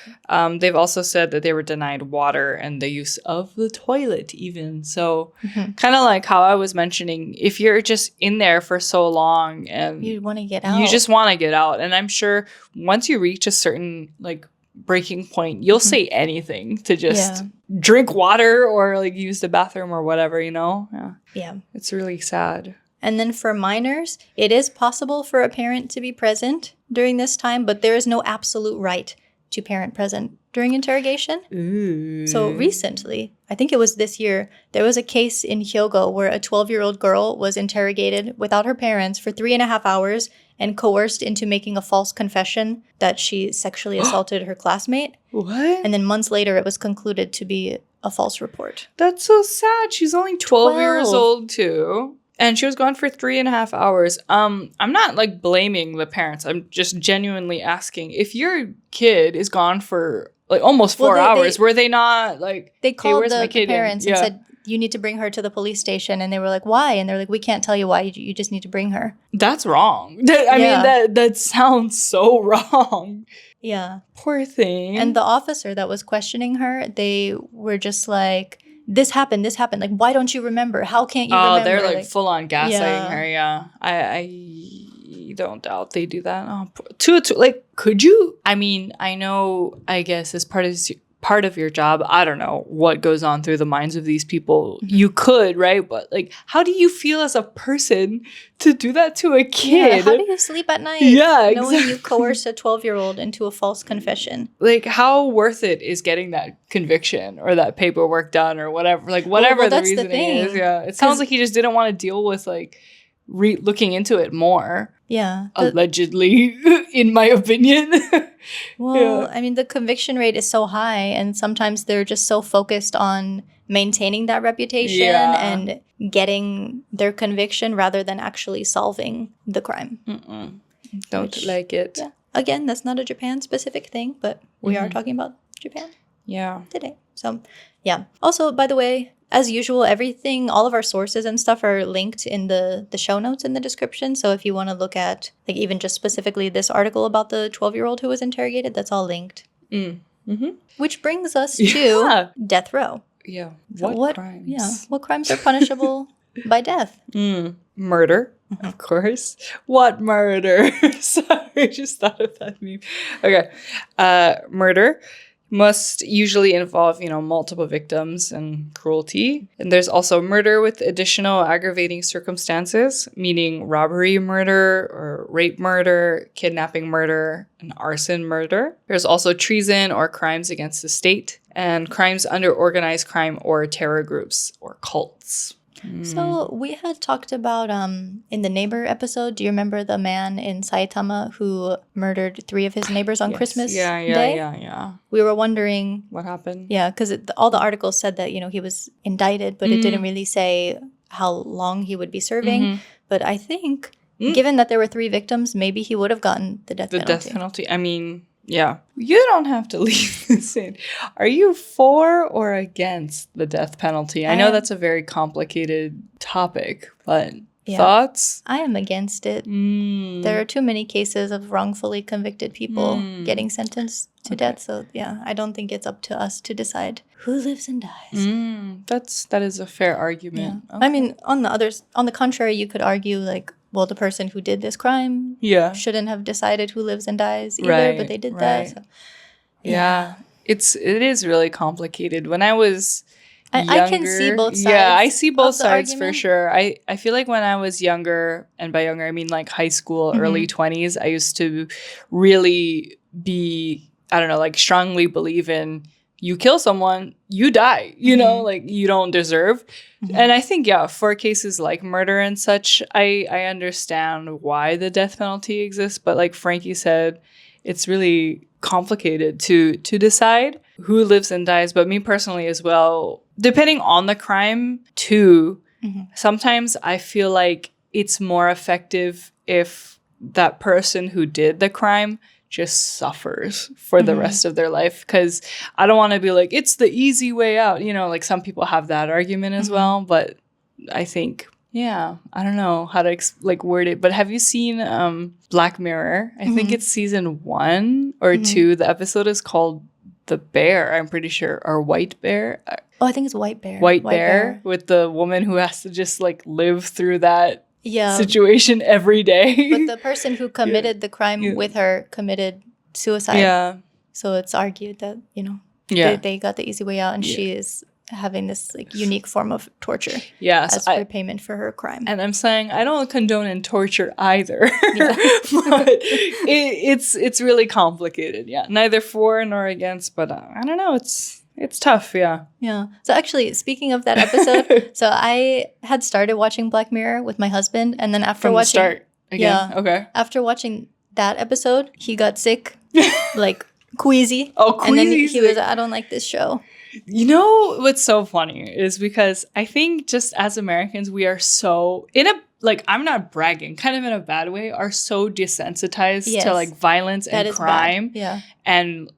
[SPEAKER 2] they've also said that they were denied water and the use of the toilet even. So kind of like how I was mentioning, if you're just in there for so long and
[SPEAKER 1] you want to get out.
[SPEAKER 2] You just want to get out. And I'm sure once you reach a certain like breaking point, you'll say anything to just drink water or like use the bathroom or whatever, you know? Yeah. It's really sad.
[SPEAKER 1] And then for minors, it is possible for a parent to be present during this time, but there is no absolute right to parent present during interrogation.
[SPEAKER 2] Ooh.
[SPEAKER 1] So recently, I think it was this year, there was a case in Hyogo where a 12-year-old girl was interrogated without her parents for 3.5 hours and coerced into making a false confession that she sexually assaulted her classmate.
[SPEAKER 2] What?
[SPEAKER 1] And then months later, it was concluded to be a false report.
[SPEAKER 2] That's so sad. She's only 12 years old, too. And she was gone for 3.5 hours. I'm not like blaming the parents. I'm just genuinely asking, if your kid is gone for like almost 4 hours, were they not like,
[SPEAKER 1] they called
[SPEAKER 2] hey,
[SPEAKER 1] the parents and said, you need to bring her to the police station. And they were like, why? And they're like, we can't tell you why. You just need to bring her.
[SPEAKER 2] That's wrong. I mean, that sounds so wrong.
[SPEAKER 1] Yeah.
[SPEAKER 2] Poor thing.
[SPEAKER 1] And the officer that was questioning her, they were just like, this happened. Like, why don't you remember? How can't you remember?
[SPEAKER 2] Oh, they're like full on gaslighting her. Yeah. I don't doubt they do that. Oh, like, could you? I mean, I know, I guess as part of your job, I don't know what goes on through the minds of these people. You could, right? But like, how do you feel as a person to do that to a kid?
[SPEAKER 1] Yeah, how do you sleep at night?
[SPEAKER 2] Yeah,
[SPEAKER 1] knowing you coerced a 12-year-old into a false confession.
[SPEAKER 2] Like, how worth it is getting that conviction or that paperwork done or whatever? Like, whatever the reasoning is. Yeah, it sounds like he just didn't want to deal with like looking into it more.
[SPEAKER 1] Yeah.
[SPEAKER 2] Allegedly, in my opinion.
[SPEAKER 1] Well, I mean, the conviction rate is so high, and sometimes they're just so focused on maintaining that reputation and getting their conviction rather than actually solving the crime.
[SPEAKER 2] Don't like it.
[SPEAKER 1] Yeah. Again, that's not a Japan-specific thing, but we are talking about Japan today. So, yeah. Also, by the way, as usual, everything, all of our sources and stuff are linked in the show notes in the description. So if you want to look at, like, even just specifically this article about the 12-year-old who was interrogated, that's all linked. Which brings us to death row.
[SPEAKER 2] Yeah.
[SPEAKER 1] So
[SPEAKER 2] what crimes?
[SPEAKER 1] Yeah. What crimes are punishable by death?
[SPEAKER 2] Murder, of course. What murder? Sorry, I just thought of that meme. Okay. Murder must usually involve, multiple victims and cruelty. And there's also murder with additional aggravating circumstances, meaning robbery murder or rape murder, kidnapping murder, and arson murder. There's also treason or crimes against the state, and crimes under organized crime or terror groups or cults.
[SPEAKER 1] So we had talked about in the neighbor episode, do you remember the man in Saitama who murdered 3 of his neighbors on Christmas Day?
[SPEAKER 2] Yeah.
[SPEAKER 1] We were wondering
[SPEAKER 2] what happened.
[SPEAKER 1] Yeah, because all the articles said that, he was indicted, but it didn't really say how long he would be serving. But I think, given that there were 3 victims, maybe he would have gotten the death penalty. The death
[SPEAKER 2] penalty. I mean, yeah. You don't have to leave this in. Are you for or against the death penalty? I know that's a very complicated topic, but thoughts?
[SPEAKER 1] I am against it. There are too many cases of wrongfully convicted people getting sentenced to death. So, yeah, I don't think it's up to us to decide who lives and dies.
[SPEAKER 2] That is a fair argument.
[SPEAKER 1] Yeah. Okay. I mean, on the contrary, you could argue, like, well, the person who did this crime shouldn't have decided who lives and dies either, but they did that. So,
[SPEAKER 2] yeah. It is really complicated. When I was younger,
[SPEAKER 1] I can see both sides.
[SPEAKER 2] Yeah, I see both sides for sure. I feel like when I was younger, and by younger I mean like high school, early 20s, I used to really be, I don't know, like strongly believe in you kill someone, you die, like you don't deserve. And I think, for cases like murder and such, I understand why the death penalty exists. But like Frankie said, it's really complicated to decide who lives and dies. But me personally as well, depending on the crime too, sometimes I feel like it's more effective if that person who did the crime just suffers for the rest of their life, because I don't want to be like, it's the easy way out. Like some people have that argument as well, but I think, I don't know how to word it. But have you seen Black Mirror? I think it's season 1 or 2. The episode is called The Bear, I'm pretty sure, or White Bear.
[SPEAKER 1] Oh, I think it's White Bear.
[SPEAKER 2] White Bear, with the woman who has to just live through that situation every day.
[SPEAKER 1] But the person who committed the crime with her committed suicide. Yeah. So it's argued that, they got the easy way out, and she is having this unique form of torture as repayment for her crime.
[SPEAKER 2] And I'm saying I don't condone in torture either. But it's really complicated. Yeah. Neither for nor against, but I don't know. It's tough, yeah.
[SPEAKER 1] Yeah. So actually, speaking of that episode, so I had started watching Black Mirror with my husband, and then after watching...
[SPEAKER 2] From the start again? Yeah. Okay.
[SPEAKER 1] After watching that episode, he got sick, queasy.
[SPEAKER 2] Oh, queasy.
[SPEAKER 1] And then he was, I don't like this show.
[SPEAKER 2] You know what's so funny is because I think just as Americans, we are so I'm not bragging, kind of in a bad way, are so desensitized to like violence and crime and,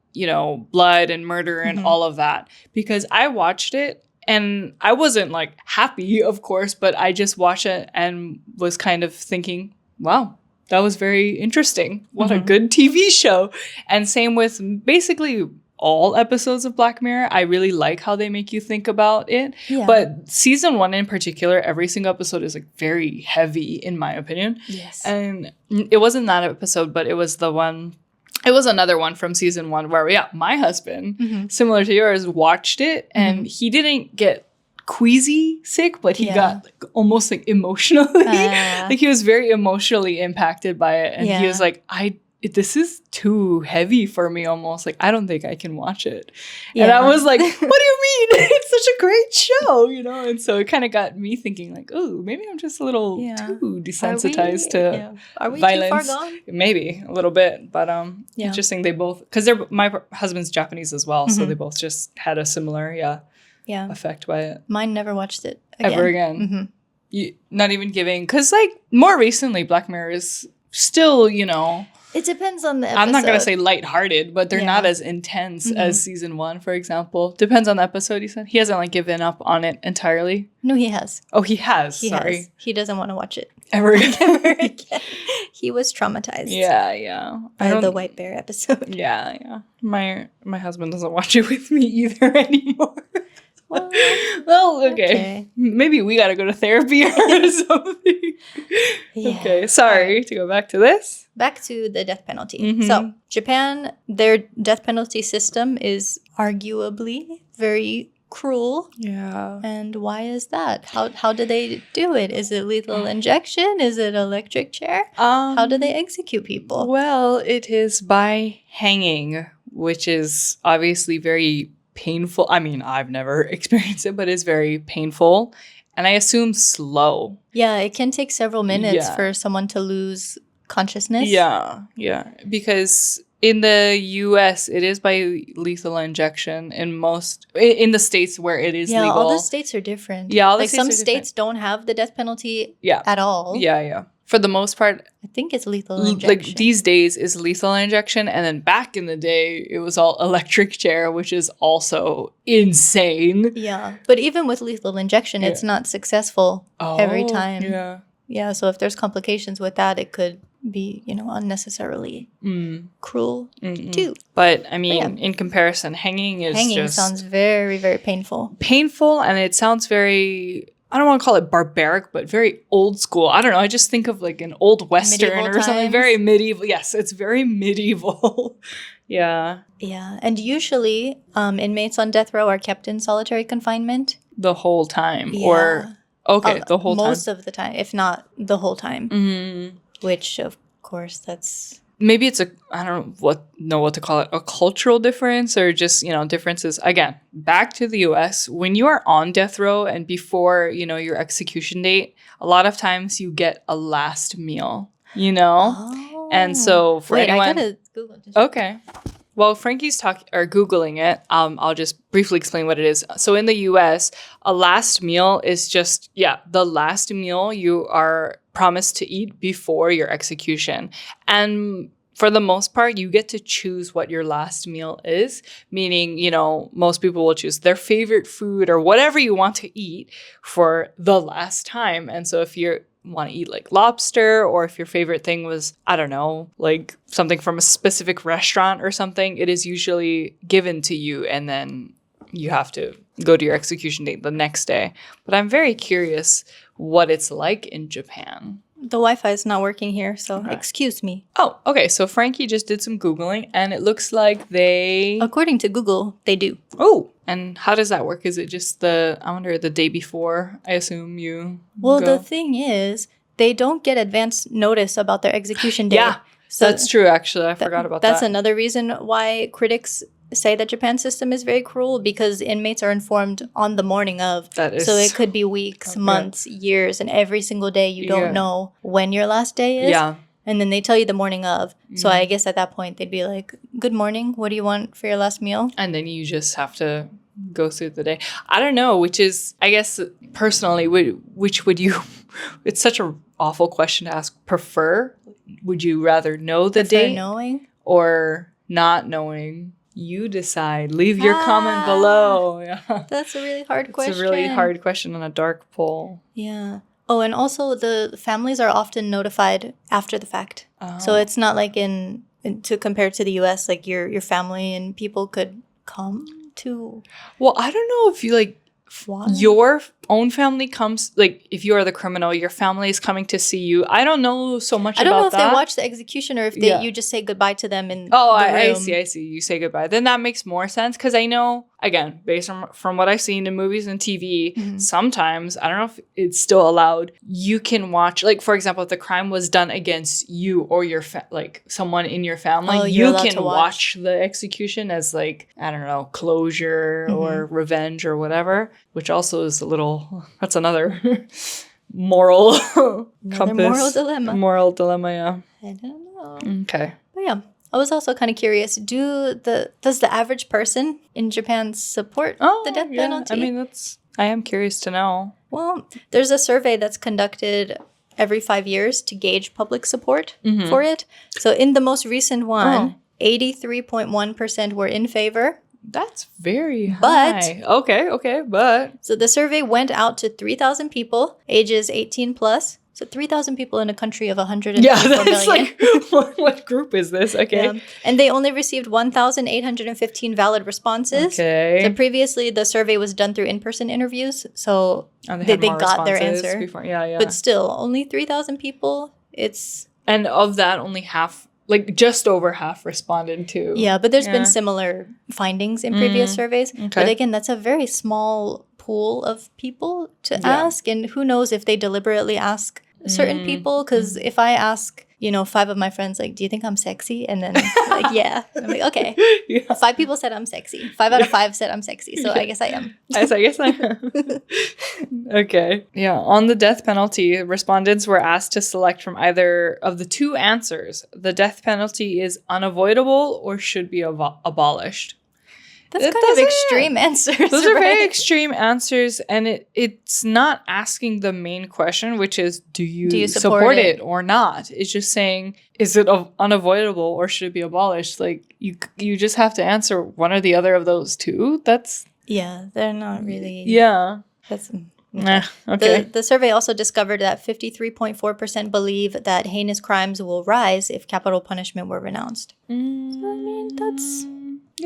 [SPEAKER 2] blood and murder and all of that. Because I watched it and I wasn't like happy, of course, but I just watched it and was kind of thinking, wow, that was very interesting. What a good TV show. And same with basically all episodes of Black Mirror. I really like how they make you think about it. Yeah. But season 1 in particular, every single episode is like very heavy in my opinion. Yes. And it wasn't that episode, but it was another one from season 1 where, my husband, similar to yours, watched it and he didn't get queasy sick, but he got like almost like emotionally, like he was very emotionally impacted by it. And he was like, this is too heavy for me almost. Like, I don't think I can watch it. Yeah. And I was like, what do you mean? It's such a great show, And so it kind of got me thinking like, oh, maybe I'm just a little too desensitized to
[SPEAKER 1] Are we
[SPEAKER 2] violence.
[SPEAKER 1] Too far gone?
[SPEAKER 2] Maybe a little bit, but interesting. They both, because my husband's Japanese as well. So they both just had a similar, effect by it.
[SPEAKER 1] Mine never watched it again.
[SPEAKER 2] Ever again. You, not even giving, because like more recently, Black Mirror is still,
[SPEAKER 1] It depends on the episode.
[SPEAKER 2] I'm not going to say lighthearted, but they're not as intense as season 1, for example. Depends on the episode, he said. He hasn't like given up on it entirely.
[SPEAKER 1] No, he has.
[SPEAKER 2] Oh, he has. Sorry.
[SPEAKER 1] He doesn't want to watch it.
[SPEAKER 2] Ever again.
[SPEAKER 1] He was traumatized.
[SPEAKER 2] Yeah.
[SPEAKER 1] By the White Bear episode.
[SPEAKER 2] Yeah. My husband doesn't watch it with me either anymore. Well, okay. Maybe we got to go to therapy or something. Okay, sorry to go back to this.
[SPEAKER 1] Back to the death penalty. So, Japan, their death penalty system is arguably very cruel.
[SPEAKER 2] Yeah.
[SPEAKER 1] And why is that? How do they do it? Is it lethal injection? Is it electric chair? How do they execute people?
[SPEAKER 2] Well, it is by hanging, which is obviously very painful. I mean, I've never experienced it, but it's very painful. And I assume slow.
[SPEAKER 1] Yeah, it can take several minutes for someone to lose consciousness.
[SPEAKER 2] Yeah. Because in the US, it is by lethal injection in the states where it is legal.
[SPEAKER 1] All the states are different.
[SPEAKER 2] Yeah, all the
[SPEAKER 1] like
[SPEAKER 2] states
[SPEAKER 1] some
[SPEAKER 2] are
[SPEAKER 1] states don't have the death penalty at all.
[SPEAKER 2] Yeah. For the most part,
[SPEAKER 1] I think it's lethal injection.
[SPEAKER 2] Like these days is lethal injection, and then back in the day, it was all electric chair, which is also insane.
[SPEAKER 1] Yeah, but even with lethal injection, it's not successful every time. Yeah. So if there's complications with that, it could be, unnecessarily cruel too.
[SPEAKER 2] But I mean, in comparison, hanging
[SPEAKER 1] sounds very, very painful.
[SPEAKER 2] Painful, and it sounds very, I don't want to call it barbaric, but very old school. I don't know. I just think of like an old Western medieval or something. Times. Very medieval. Yes, it's very medieval. Yeah.
[SPEAKER 1] Yeah. And usually inmates on death row are kept in solitary confinement.
[SPEAKER 2] The whole time.
[SPEAKER 1] Yeah.
[SPEAKER 2] Or, the whole time.
[SPEAKER 1] Most of the time, if not the whole time. Mm-hmm. Which, of course, that's...
[SPEAKER 2] Maybe it's I don't know what to call it, a cultural difference or just, differences. Again, back to the US, when you are on death row and before, your execution date, a lot of times you get a last meal, Oh. And so for anyone... I gotta Google this. Okay. Well, Frankie's Googling it. I'll just briefly explain what it is. So in the US, a last meal is just, the last meal you are promised to eat before your execution. And for the most part, you get to choose what your last meal is, meaning, most people will choose their favorite food or whatever you want to eat for the last time. And so if you want to eat like lobster, or if your favorite thing was, I don't know, like something from a specific restaurant or something, it is usually given to you and then you have to go to your execution date the next day. But I'm very curious what it's like in Japan.
[SPEAKER 1] The Wi-Fi is not working here, so excuse me.
[SPEAKER 2] Oh, okay. So Frankie just did some Googling and it looks like they...
[SPEAKER 1] According to Google, they do.
[SPEAKER 2] Oh, and how does that work? Is it just the day before, I assume you
[SPEAKER 1] Well, the thing is, they don't get advance notice about their execution date.
[SPEAKER 2] Yeah, so that's true, actually. I forgot about that.
[SPEAKER 1] That's another reason why critics say that Japan's system is very cruel, because inmates are informed on the morning of. So it could be weeks, months, years, and every single day you don't know when your last day is. Yeah. And then they tell you the morning of. So I guess at that point they'd be like, good morning, what do you want for your last meal?
[SPEAKER 2] And then you just have to go through the day. I don't know, which is, I guess, personally, which would you, it's such an awful question to ask, prefer? Would you rather know the date
[SPEAKER 1] knowing
[SPEAKER 2] or not knowing? You decide. Leave your comment below. Yeah.
[SPEAKER 1] That's a really hard question.
[SPEAKER 2] It's a really hard question on a dark poll.
[SPEAKER 1] Yeah. Oh, and also the families are often notified after the fact.
[SPEAKER 2] Oh.
[SPEAKER 1] So it's not like to compare to the US, like your family and people could come to.
[SPEAKER 2] Well, I don't know if you like your own family comes, like if you are the criminal, your family is coming to see you. I don't know so much about that. I don't know
[SPEAKER 1] if they watch the execution or if you just say goodbye to them in the room.
[SPEAKER 2] I see. You say goodbye. Then that makes more sense because I know, again, based from what I've seen in movies and TV, sometimes, I don't know if it's still allowed, you can watch, like, for example, if the crime was done against you or your, like, someone in your family, you can watch the execution as, like, I don't know, closure or revenge or whatever, which also is a little, that's another moral compass. Moral dilemma, yeah.
[SPEAKER 1] I don't know.
[SPEAKER 2] Okay.
[SPEAKER 1] But yeah. I was also kind of curious, does the average person in Japan support the death penalty?
[SPEAKER 2] I mean, I am curious to know.
[SPEAKER 1] Well, there's a survey that's conducted every 5 years to gauge public support for it. So in the most recent one, 83.1% were in favor.
[SPEAKER 2] That's very high. But
[SPEAKER 1] so the survey went out to 3,000 people, ages 18 plus. So 3,000 people in a country of 124 million.
[SPEAKER 2] Like, what group is this? Okay. Yeah.
[SPEAKER 1] And they only received 1,815 valid responses. Okay. So previously, the survey was done through in-person interviews. So they got their answer.
[SPEAKER 2] Before. Yeah.
[SPEAKER 1] But still, only 3,000 people.
[SPEAKER 2] And of that, only half, like just over half responded to.
[SPEAKER 1] Yeah, but there's been similar findings in previous surveys. Okay. But again, that's a very small pool of people to ask. And who knows if they deliberately ask certain people, because if I ask 5 of my friends, like, do you think I'm sexy? And then like, yeah, I'm like, okay. 5 people said I'm sexy. 5 out of 5 said I'm sexy, so I guess I am.
[SPEAKER 2] I guess I am. Okay. Yeah, on the death penalty, respondents were asked to select from either of the 2 answers. The death penalty is unavoidable or should be abolished.
[SPEAKER 1] That's kind of extreme answers.
[SPEAKER 2] Those are very extreme answers, and it's not asking the main question, which is, do you support it or not? It's just saying, is it unavoidable or should it be abolished? Like, you just have to answer one or the other of those 2.
[SPEAKER 1] They're not really.
[SPEAKER 2] Yeah.
[SPEAKER 1] That's.
[SPEAKER 2] Okay.
[SPEAKER 1] The survey also discovered that 53.4% believe that heinous crimes will rise if capital punishment were renounced. So, I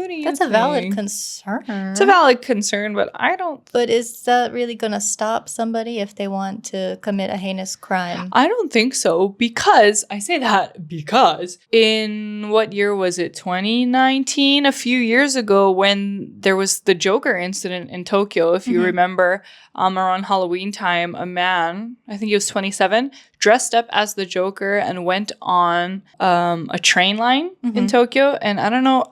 [SPEAKER 1] mean, that's a valid concern.
[SPEAKER 2] It's a valid concern, but I don't...
[SPEAKER 1] But is that really going to stop somebody if they want to commit a heinous crime?
[SPEAKER 2] I don't think so, because... I say that because in what year was it? 2019? A few years ago when there was the Joker incident in Tokyo, if you remember, around Halloween time, a man, I think he was 27, dressed up as the Joker and went on a train line in Tokyo. And I don't know...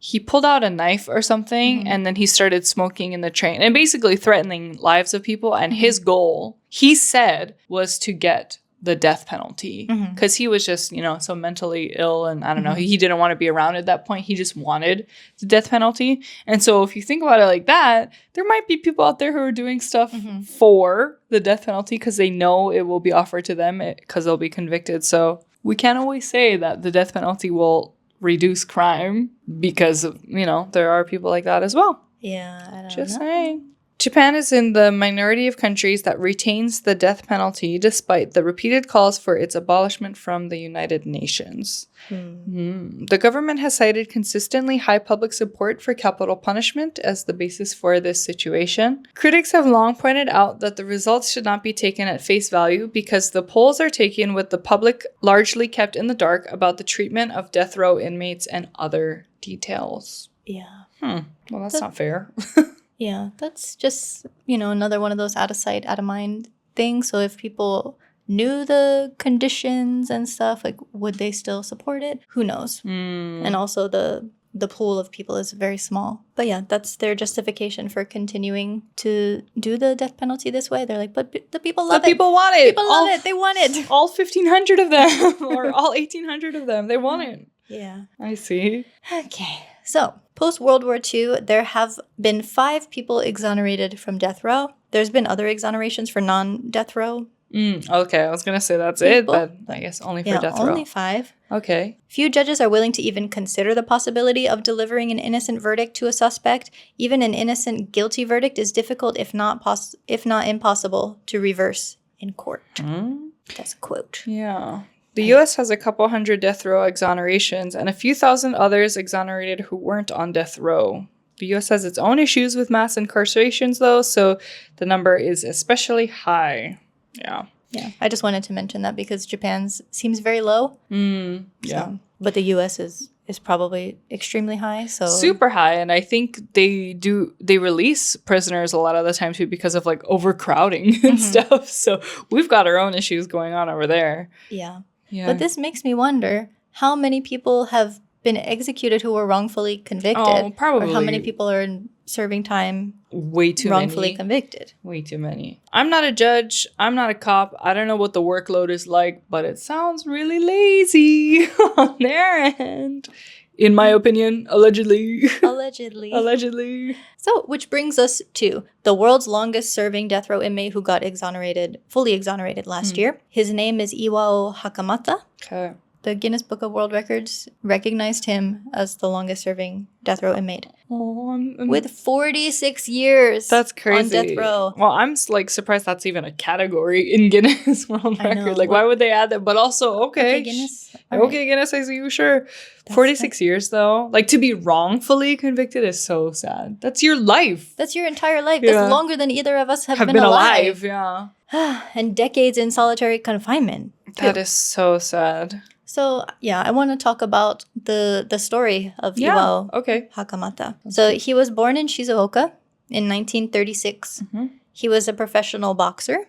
[SPEAKER 2] He pulled out a knife or something, and then he started smoking in the train and basically threatening lives of people. And his goal, he said, was to get the death penalty because he was just, so mentally ill. And I don't know, he didn't want to be around at that point. He just wanted the death penalty. And so if you think about it like that, there might be people out there who are doing stuff for the death penalty because they know it will be offered to them because they'll be convicted. So we can't always say that the death penalty will reduce crime because, there are people like that as well.
[SPEAKER 1] Yeah, I don't
[SPEAKER 2] Just
[SPEAKER 1] know.
[SPEAKER 2] saying. Japan is in the minority of countries that retains the death penalty despite the repeated calls for its abolishment from the United Nations. The government has cited consistently high public support for capital punishment as the basis for this situation. Critics have long pointed out that the results should not be taken at face value because the polls are taken with the public largely kept in the dark about the treatment of death row inmates and other details.
[SPEAKER 1] Yeah.
[SPEAKER 2] Well, that's not fair.
[SPEAKER 1] Yeah, that's just, another one of those out of sight, out of mind things. So if people knew the conditions and stuff, like, would they still support it? Who knows? And also the pool of people is very small. But yeah, that's their justification for continuing to do the death penalty this way. They're like, but the people love it.
[SPEAKER 2] The people want it.
[SPEAKER 1] People love it. They want it.
[SPEAKER 2] All 1,500 of them or all 1,800 of them. They want it.
[SPEAKER 1] Yeah.
[SPEAKER 2] I see.
[SPEAKER 1] Okay. So, post-World War II, there have been 5 people exonerated from death row. There's been other exonerations for non-death row.
[SPEAKER 2] Okay, I was going to say that's it, but I guess only for death row.
[SPEAKER 1] Only 5.
[SPEAKER 2] Okay.
[SPEAKER 1] Few judges are willing to even consider the possibility of delivering an innocent verdict to a suspect. Even an innocent guilty verdict is difficult, if not impossible, to reverse in court. That's a quote.
[SPEAKER 2] Yeah. The U.S. has a couple hundred death row exonerations and a few thousand others exonerated who weren't on death row. The U.S. has its own issues with mass incarcerations, though, so the number is especially high. Yeah.
[SPEAKER 1] Yeah, I just wanted to mention that because Japan's seems very low.
[SPEAKER 2] Yeah.
[SPEAKER 1] So, but the U.S. is probably extremely high. So
[SPEAKER 2] super high, and I think they release prisoners a lot of the time too because of like overcrowding and stuff. So we've got our own issues going on over there.
[SPEAKER 1] Yeah. But this makes me wonder how many people have been executed who were wrongfully convicted.
[SPEAKER 2] Oh, probably.
[SPEAKER 1] Or how many people are serving time
[SPEAKER 2] way too
[SPEAKER 1] wrongfully
[SPEAKER 2] many.
[SPEAKER 1] convicted.
[SPEAKER 2] Way too many. I'm not a judge. I'm not a cop. I don't know what the workload is like, but it sounds really lazy on their end. In my opinion, allegedly.
[SPEAKER 1] Allegedly.
[SPEAKER 2] Allegedly.
[SPEAKER 1] So, which brings us to the world's longest serving death row inmate who got fully exonerated last year. His name is Iwao Hakamata.
[SPEAKER 2] Okay.
[SPEAKER 1] The Guinness Book of World Records recognized him as the longest serving death row inmate. With 46 years.
[SPEAKER 2] That's crazy.
[SPEAKER 1] On death row.
[SPEAKER 2] Well, I'm like surprised that's even a category in Guinness World Record. Like, why would they add that? But also, okay.
[SPEAKER 1] Guinness.
[SPEAKER 2] Okay, Guinness, I see you, sure. 46 years, though. Like, to be wrongfully convicted is so sad. That's your life.
[SPEAKER 1] That's your entire life. That's longer than either of us have been alive.
[SPEAKER 2] Yeah.
[SPEAKER 1] And decades in solitary confinement.
[SPEAKER 2] That is so sad.
[SPEAKER 1] So, yeah, I want to talk about the story of Iwao Hakamata. So, he was born in Shizuoka in 1936. He was a professional boxer.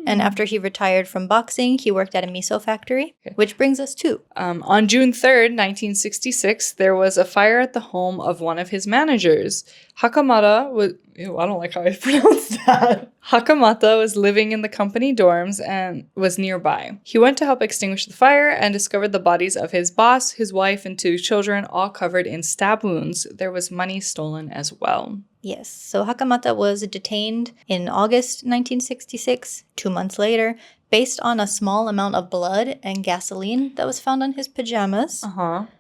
[SPEAKER 1] And after he retired from boxing, he worked at a miso factory, which brings us to...
[SPEAKER 2] on June 3rd, 1966, there was a fire at the home of one of his managers. Hakamata was... Ew, I don't like how I pronounced that. Hakamata was living in the company dorms and was nearby. He went to help extinguish the fire and discovered the bodies of his boss, his wife, and 2 children, all covered in stab wounds. There was money stolen as well.
[SPEAKER 1] Yes, so Hakamata was detained in August 1966, 2 months later, based on a small amount of blood and gasoline that was found on his pajamas.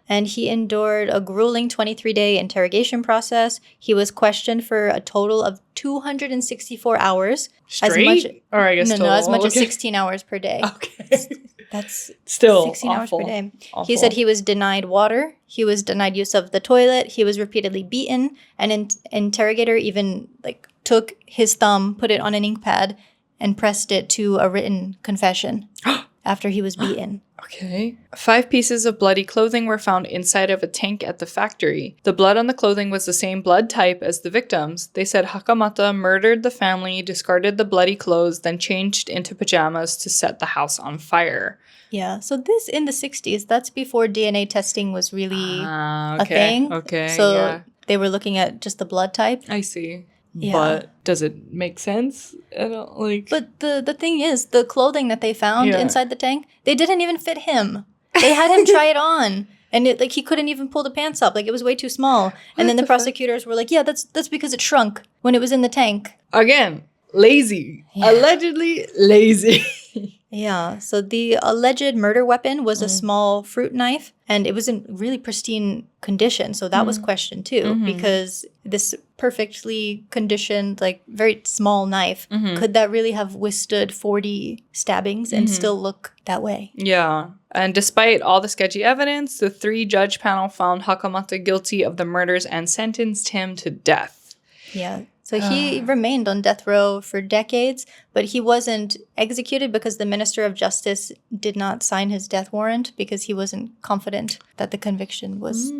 [SPEAKER 1] And he endured a grueling 23-day interrogation process. He was questioned for a total of 264 hours.
[SPEAKER 2] Straight? Or I guess
[SPEAKER 1] as much as 16 hours per day.
[SPEAKER 2] Okay.
[SPEAKER 1] That's
[SPEAKER 2] still
[SPEAKER 1] 16
[SPEAKER 2] awful.
[SPEAKER 1] hours per day.
[SPEAKER 2] Awful.
[SPEAKER 1] He said he was denied water. He was denied use of the toilet. He was repeatedly beaten. An interrogator even took his thumb, put it on an ink pad, and pressed it to a written confession after he was beaten.
[SPEAKER 2] Okay. 5 pieces of bloody clothing were found inside of a tank at the factory. The blood on the clothing was the same blood type as the victims. They said Hakamata murdered the family, discarded the bloody clothes, then changed into pajamas to set the house on fire.
[SPEAKER 1] Yeah, so this in the 60s, that's before DNA testing was really a thing.
[SPEAKER 2] Okay,
[SPEAKER 1] so they were looking at just the blood type.
[SPEAKER 2] I see.
[SPEAKER 1] Yeah.
[SPEAKER 2] But does it make sense? I don't like...
[SPEAKER 1] But the thing is, the clothing that they found inside the tank, they didn't even fit him. They had him try it on. And he couldn't even pull the pants up. It was way too small. And then the prosecutors were like, yeah, that's because it shrunk when it was in the tank.
[SPEAKER 2] Again, lazy. Yeah. Allegedly lazy.
[SPEAKER 1] Yeah, so the alleged murder weapon was a small fruit knife, and it was in really pristine condition. So that was questioned too, because this perfectly conditioned, very small knife, could that really have withstood 40 stabbings and still look that way?
[SPEAKER 2] Yeah. And despite all the sketchy evidence, the 3-judge panel found Hakamata guilty of the murders and sentenced him to death.
[SPEAKER 1] Yeah. So he remained on death row for decades, but he wasn't executed because the Minister of Justice did not sign his death warrant because he wasn't confident that the conviction was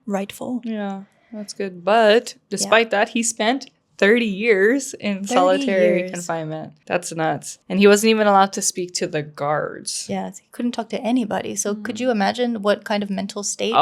[SPEAKER 1] rightful.
[SPEAKER 2] Yeah, that's good. But despite that, he spent 30 years in solitary confinement. That's nuts. And he wasn't even allowed to speak to the guards.
[SPEAKER 1] Yeah, he couldn't talk to anybody. So could you imagine what kind of mental state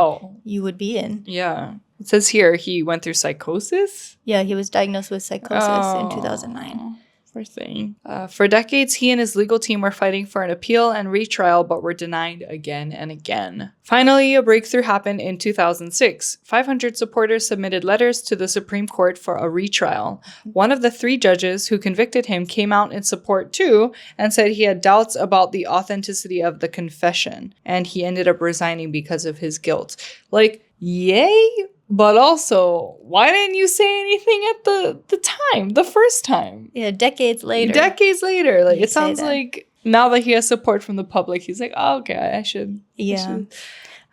[SPEAKER 1] you would be in?
[SPEAKER 2] Yeah. It says here he went through psychosis.
[SPEAKER 1] Yeah, he was diagnosed with psychosis in 2009.
[SPEAKER 2] Poor thing. For decades, he and his legal team were fighting for an appeal and retrial, but were denied again and again. Finally, a breakthrough happened in 2006. 500 supporters submitted letters to the Supreme Court for a retrial. One of the 3 judges who convicted him came out in support too and said he had doubts about the authenticity of the confession, and he ended up resigning because of his guilt. Like, yay! But also, why didn't you say anything at the first time?
[SPEAKER 1] Yeah, decades later.
[SPEAKER 2] Like, it sounds like now that he has support from the public, he's like, oh, okay, I should.
[SPEAKER 1] Yeah.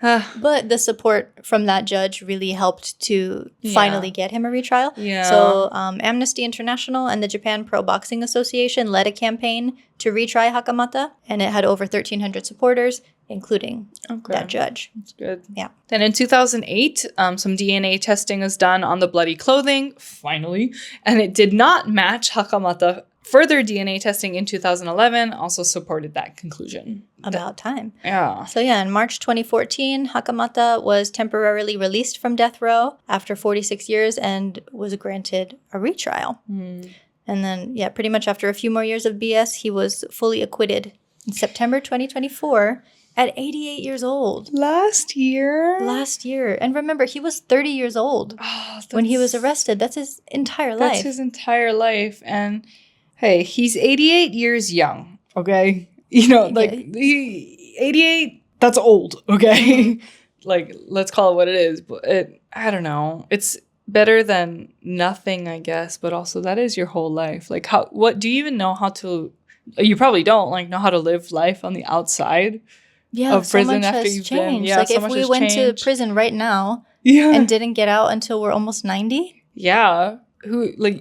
[SPEAKER 1] But the support from that judge really helped to finally get him a retrial.
[SPEAKER 2] Yeah.
[SPEAKER 1] So Amnesty International and the Japan Pro Boxing Association led a campaign to retry Hakamata, and it had over 1,300 supporters, including that judge.
[SPEAKER 2] That's good.
[SPEAKER 1] Yeah.
[SPEAKER 2] Then in 2008, some DNA testing was done on the bloody clothing, finally, and it did not match Hakamata. Further DNA testing in 2011 also supported that conclusion.
[SPEAKER 1] About time.
[SPEAKER 2] Yeah.
[SPEAKER 1] So yeah, in March 2014, Hakamata was temporarily released from death row after 46 years and was granted a retrial. And then, yeah, pretty much after a few more years of BS, he was fully acquitted in September 2024 at 88 years old.
[SPEAKER 2] Last year.
[SPEAKER 1] And remember, he was 30 years old when he was arrested. That's his entire life.
[SPEAKER 2] That's his entire life. And hey, he's 88 years young, okay? You know, like, 88, that's old, okay? Like, let's call it what it is. But I don't know. It's better than nothing, I guess. But also, that is your whole life. Like, what do you even know how to... You probably don't, like, know how to live life on the outside of prison
[SPEAKER 1] so much
[SPEAKER 2] after
[SPEAKER 1] has
[SPEAKER 2] you've
[SPEAKER 1] changed.
[SPEAKER 2] been... Yeah,
[SPEAKER 1] like,
[SPEAKER 2] so
[SPEAKER 1] if
[SPEAKER 2] much
[SPEAKER 1] we
[SPEAKER 2] has
[SPEAKER 1] went
[SPEAKER 2] changed.
[SPEAKER 1] to prison right now
[SPEAKER 2] Yeah.
[SPEAKER 1] and didn't get out until we're almost 90...
[SPEAKER 2] Yeah.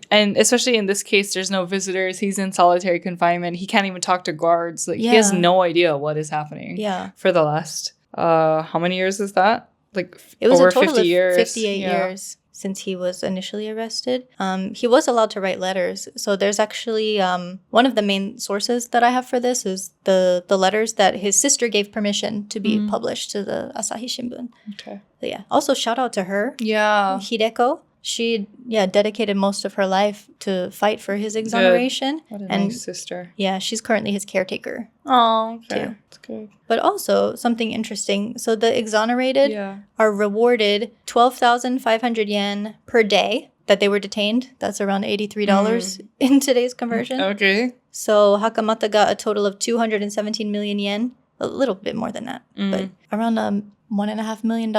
[SPEAKER 2] And especially in this case, there's no visitors. He's in solitary confinement. He can't even talk to guards. Like, he has no idea what is happening.
[SPEAKER 1] Yeah.
[SPEAKER 2] For the last, how many years is that? Like,
[SPEAKER 1] it was
[SPEAKER 2] over
[SPEAKER 1] a total
[SPEAKER 2] 50
[SPEAKER 1] of
[SPEAKER 2] years.
[SPEAKER 1] 58 years since he was initially arrested. He was allowed to write letters. So there's actually one of the main sources that I have for this is the letters that his sister gave permission to be published to the Asahi Shimbun.
[SPEAKER 2] Okay.
[SPEAKER 1] So yeah. Also, shout out to her.
[SPEAKER 2] Yeah.
[SPEAKER 1] Hideko. She, dedicated most of her life to fight for his exoneration.
[SPEAKER 2] What a nice sister.
[SPEAKER 1] Yeah, she's currently his caretaker.
[SPEAKER 2] Oh, okay.
[SPEAKER 1] Too.
[SPEAKER 2] That's good.
[SPEAKER 1] But also, something interesting. So the exonerated are rewarded 12,500 yen per day that they were detained. That's around $83 in today's conversion.
[SPEAKER 2] Okay.
[SPEAKER 1] So Hakamata got a total of 217 million yen. A little bit more than that. But around $1.5 million.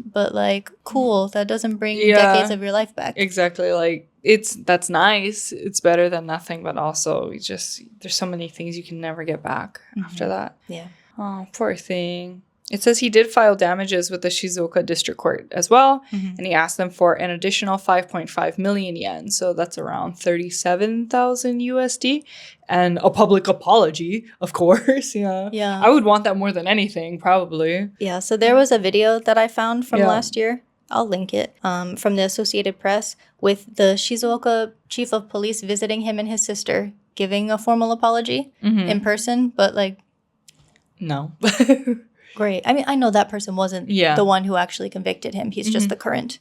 [SPEAKER 1] But like, cool. That doesn't bring decades of your life back.
[SPEAKER 2] Exactly. Like, that's nice. It's better than nothing. But also, there's so many things you can never get back after that.
[SPEAKER 1] Yeah.
[SPEAKER 2] Oh, poor thing. It says he did file damages with the Shizuoka District Court as well, and he asked them for an additional 5.5 million yen, so that's around 37,000 USD, and a public apology, of course. Yeah. I would want that more than anything, probably.
[SPEAKER 1] Yeah, so there was a video that I found from last year. I'll link it, from the Associated Press, with the Shizuoka chief of police visiting him and his sister, giving a formal apology in person, but like...
[SPEAKER 2] No.
[SPEAKER 1] Great. I mean, I know that person wasn't the one who actually convicted him. He's just the current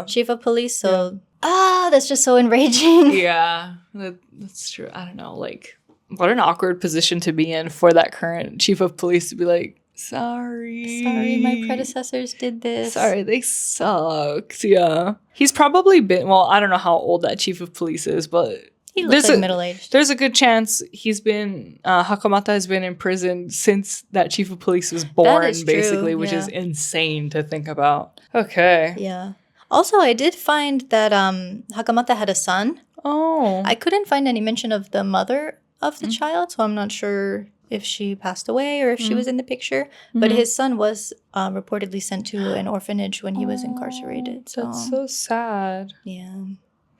[SPEAKER 1] chief of police. So, that's just so enraging.
[SPEAKER 2] Yeah, that's true. I don't know. Like, what an awkward position to be in for that current chief of police to be like, sorry,
[SPEAKER 1] my predecessors did this.
[SPEAKER 2] Sorry, they sucked. Yeah. He's probably been, well, I don't know how old that chief of police is, but...
[SPEAKER 1] He looks like middle-aged.
[SPEAKER 2] There's a good chance Hakamata has been in prison since that chief of police was born, basically, which is insane to think about. Okay.
[SPEAKER 1] Yeah. Also, I did find that Hakamata had a son.
[SPEAKER 2] Oh.
[SPEAKER 1] I couldn't find any mention of the mother of the child, so I'm not sure if she passed away or if she was in the picture. But his son was reportedly sent to an orphanage when he was incarcerated. So.
[SPEAKER 2] That's so sad.
[SPEAKER 1] Yeah.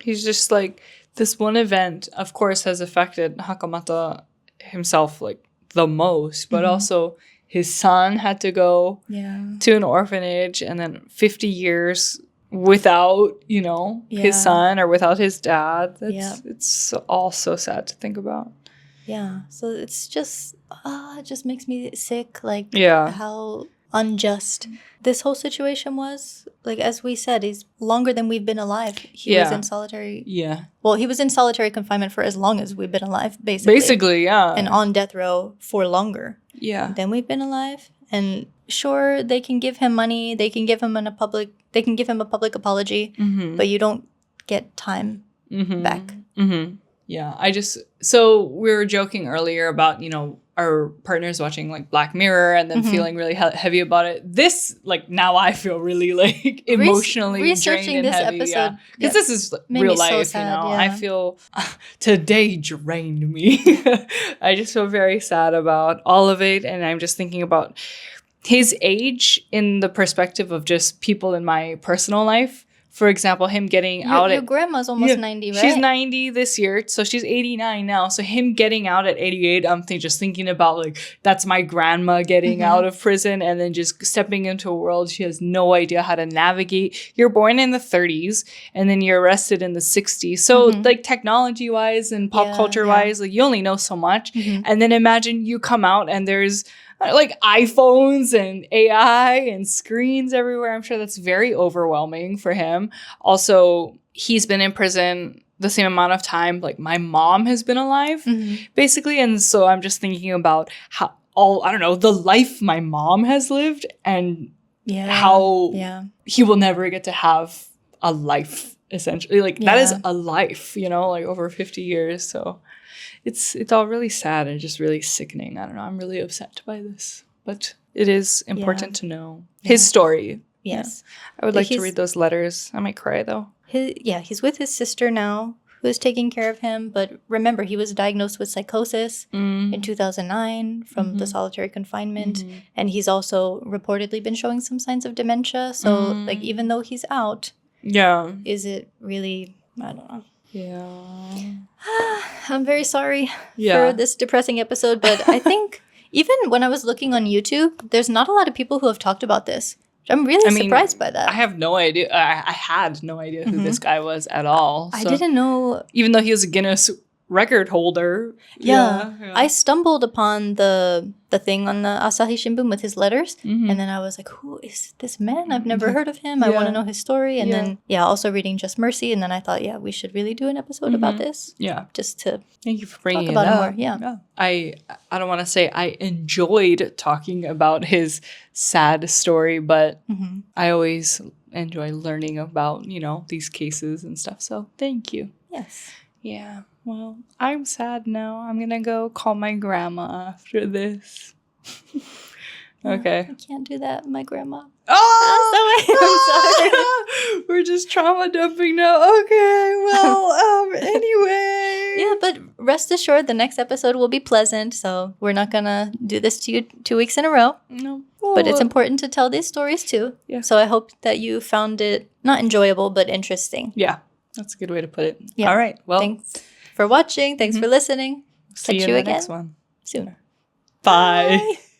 [SPEAKER 2] He's just like... This one event, of course, has affected Hakamata himself, like, the most. But also, his son had to go to an orphanage. And then 50 years without, his son or without his dad. It's all so sad to think about.
[SPEAKER 1] Yeah. So it's just, it just makes me sick. Like, how unjust this whole situation was. like as we said, he's longer than we've been alive. He was in solitary.
[SPEAKER 2] Yeah.
[SPEAKER 1] Well, he was in solitary confinement for as long as we've been alive, basically.
[SPEAKER 2] Basically, yeah.
[SPEAKER 1] And on death row for longer.
[SPEAKER 2] Yeah.
[SPEAKER 1] Than we've been alive. And sure, they can give him money. They can give him a public apology. But you don't get time back.
[SPEAKER 2] Yeah. So we were joking earlier about, our partners watching like Black Mirror and then feeling really heavy about it. This, like, now I feel really like emotionally drained and heavy. Episode, because this is real life, so sad, I feel today drained me. I just feel very sad about all of it. And I'm just thinking about his age in the perspective of just people in my personal life. For example, him getting out
[SPEAKER 1] your grandma's almost 90, right?
[SPEAKER 2] She's 90 this year, so she's 89 now. So him getting out at 88, I'm just thinking about, like, that's my grandma getting out of prison and then just stepping into a world she has no idea how to navigate. You're born in the 30s and then you're arrested in the 60s. So, like, technology-wise and pop culture-wise, like, you only know so much. And then imagine you come out and there's like iPhones and AI and screens everywhere. I'm sure that's very overwhelming for him. Also, he's been in prison the same amount of time like my mom has been alive, basically. And so I'm just thinking about how the life my mom has lived and how he will never get to have a life, essentially. Like, that is a life, like over 50 years. So it's all really sad and just really sickening. I don't know. I'm really upset by this. But it is important to know his story.
[SPEAKER 1] Yes.
[SPEAKER 2] I would like to read those letters. I might cry, though.
[SPEAKER 1] He's with his sister now, who is taking care of him. But remember, he was diagnosed with psychosis in 2009 from the solitary confinement. And he's also reportedly been showing some signs of dementia. So, like, even though he's out, is it really, I don't know.
[SPEAKER 2] Yeah.
[SPEAKER 1] I'm very sorry for this depressing episode, but I think even when I was looking on YouTube, there's not a lot of people who have talked about this. I'm really surprised by that.
[SPEAKER 2] I have no idea. I had no idea who this guy was at all. So.
[SPEAKER 1] I didn't know.
[SPEAKER 2] Even though he was a Guinness record holder.
[SPEAKER 1] Yeah. I stumbled upon the thing on the Asahi Shimbun with his letters. And then I was like, who is this man? I've never heard of him. I want to know his story. And then, also reading Just Mercy. And then I thought, we should really do an episode about this.
[SPEAKER 2] Yeah.
[SPEAKER 1] Just to
[SPEAKER 2] Thank you for bringing
[SPEAKER 1] talk about
[SPEAKER 2] it
[SPEAKER 1] it
[SPEAKER 2] up.
[SPEAKER 1] more. Yeah.
[SPEAKER 2] I don't want to say I enjoyed talking about his sad story, but I always enjoy learning about, these cases and stuff. So thank you.
[SPEAKER 1] Yes.
[SPEAKER 2] Yeah. Well, I'm sad now. I'm going to go call my grandma after this. Okay.
[SPEAKER 1] I can't do that. My grandma.
[SPEAKER 2] Oh! I'm sorry. We're just trauma dumping now. Okay. Well, anyway.
[SPEAKER 1] Yeah, but rest assured, the next episode will be pleasant. So we're not going to do this to you 2 weeks in a row.
[SPEAKER 2] No.
[SPEAKER 1] But it's important to tell these stories too.
[SPEAKER 2] Yeah.
[SPEAKER 1] So I hope that you found it not enjoyable, but interesting.
[SPEAKER 2] Yeah. That's a good way to put it.
[SPEAKER 1] Yeah.
[SPEAKER 2] All right. Well,
[SPEAKER 1] thanks for watching. Thanks for listening.
[SPEAKER 2] See
[SPEAKER 1] Catch
[SPEAKER 2] you in the
[SPEAKER 1] again
[SPEAKER 2] next one.
[SPEAKER 1] soon.
[SPEAKER 2] Bye.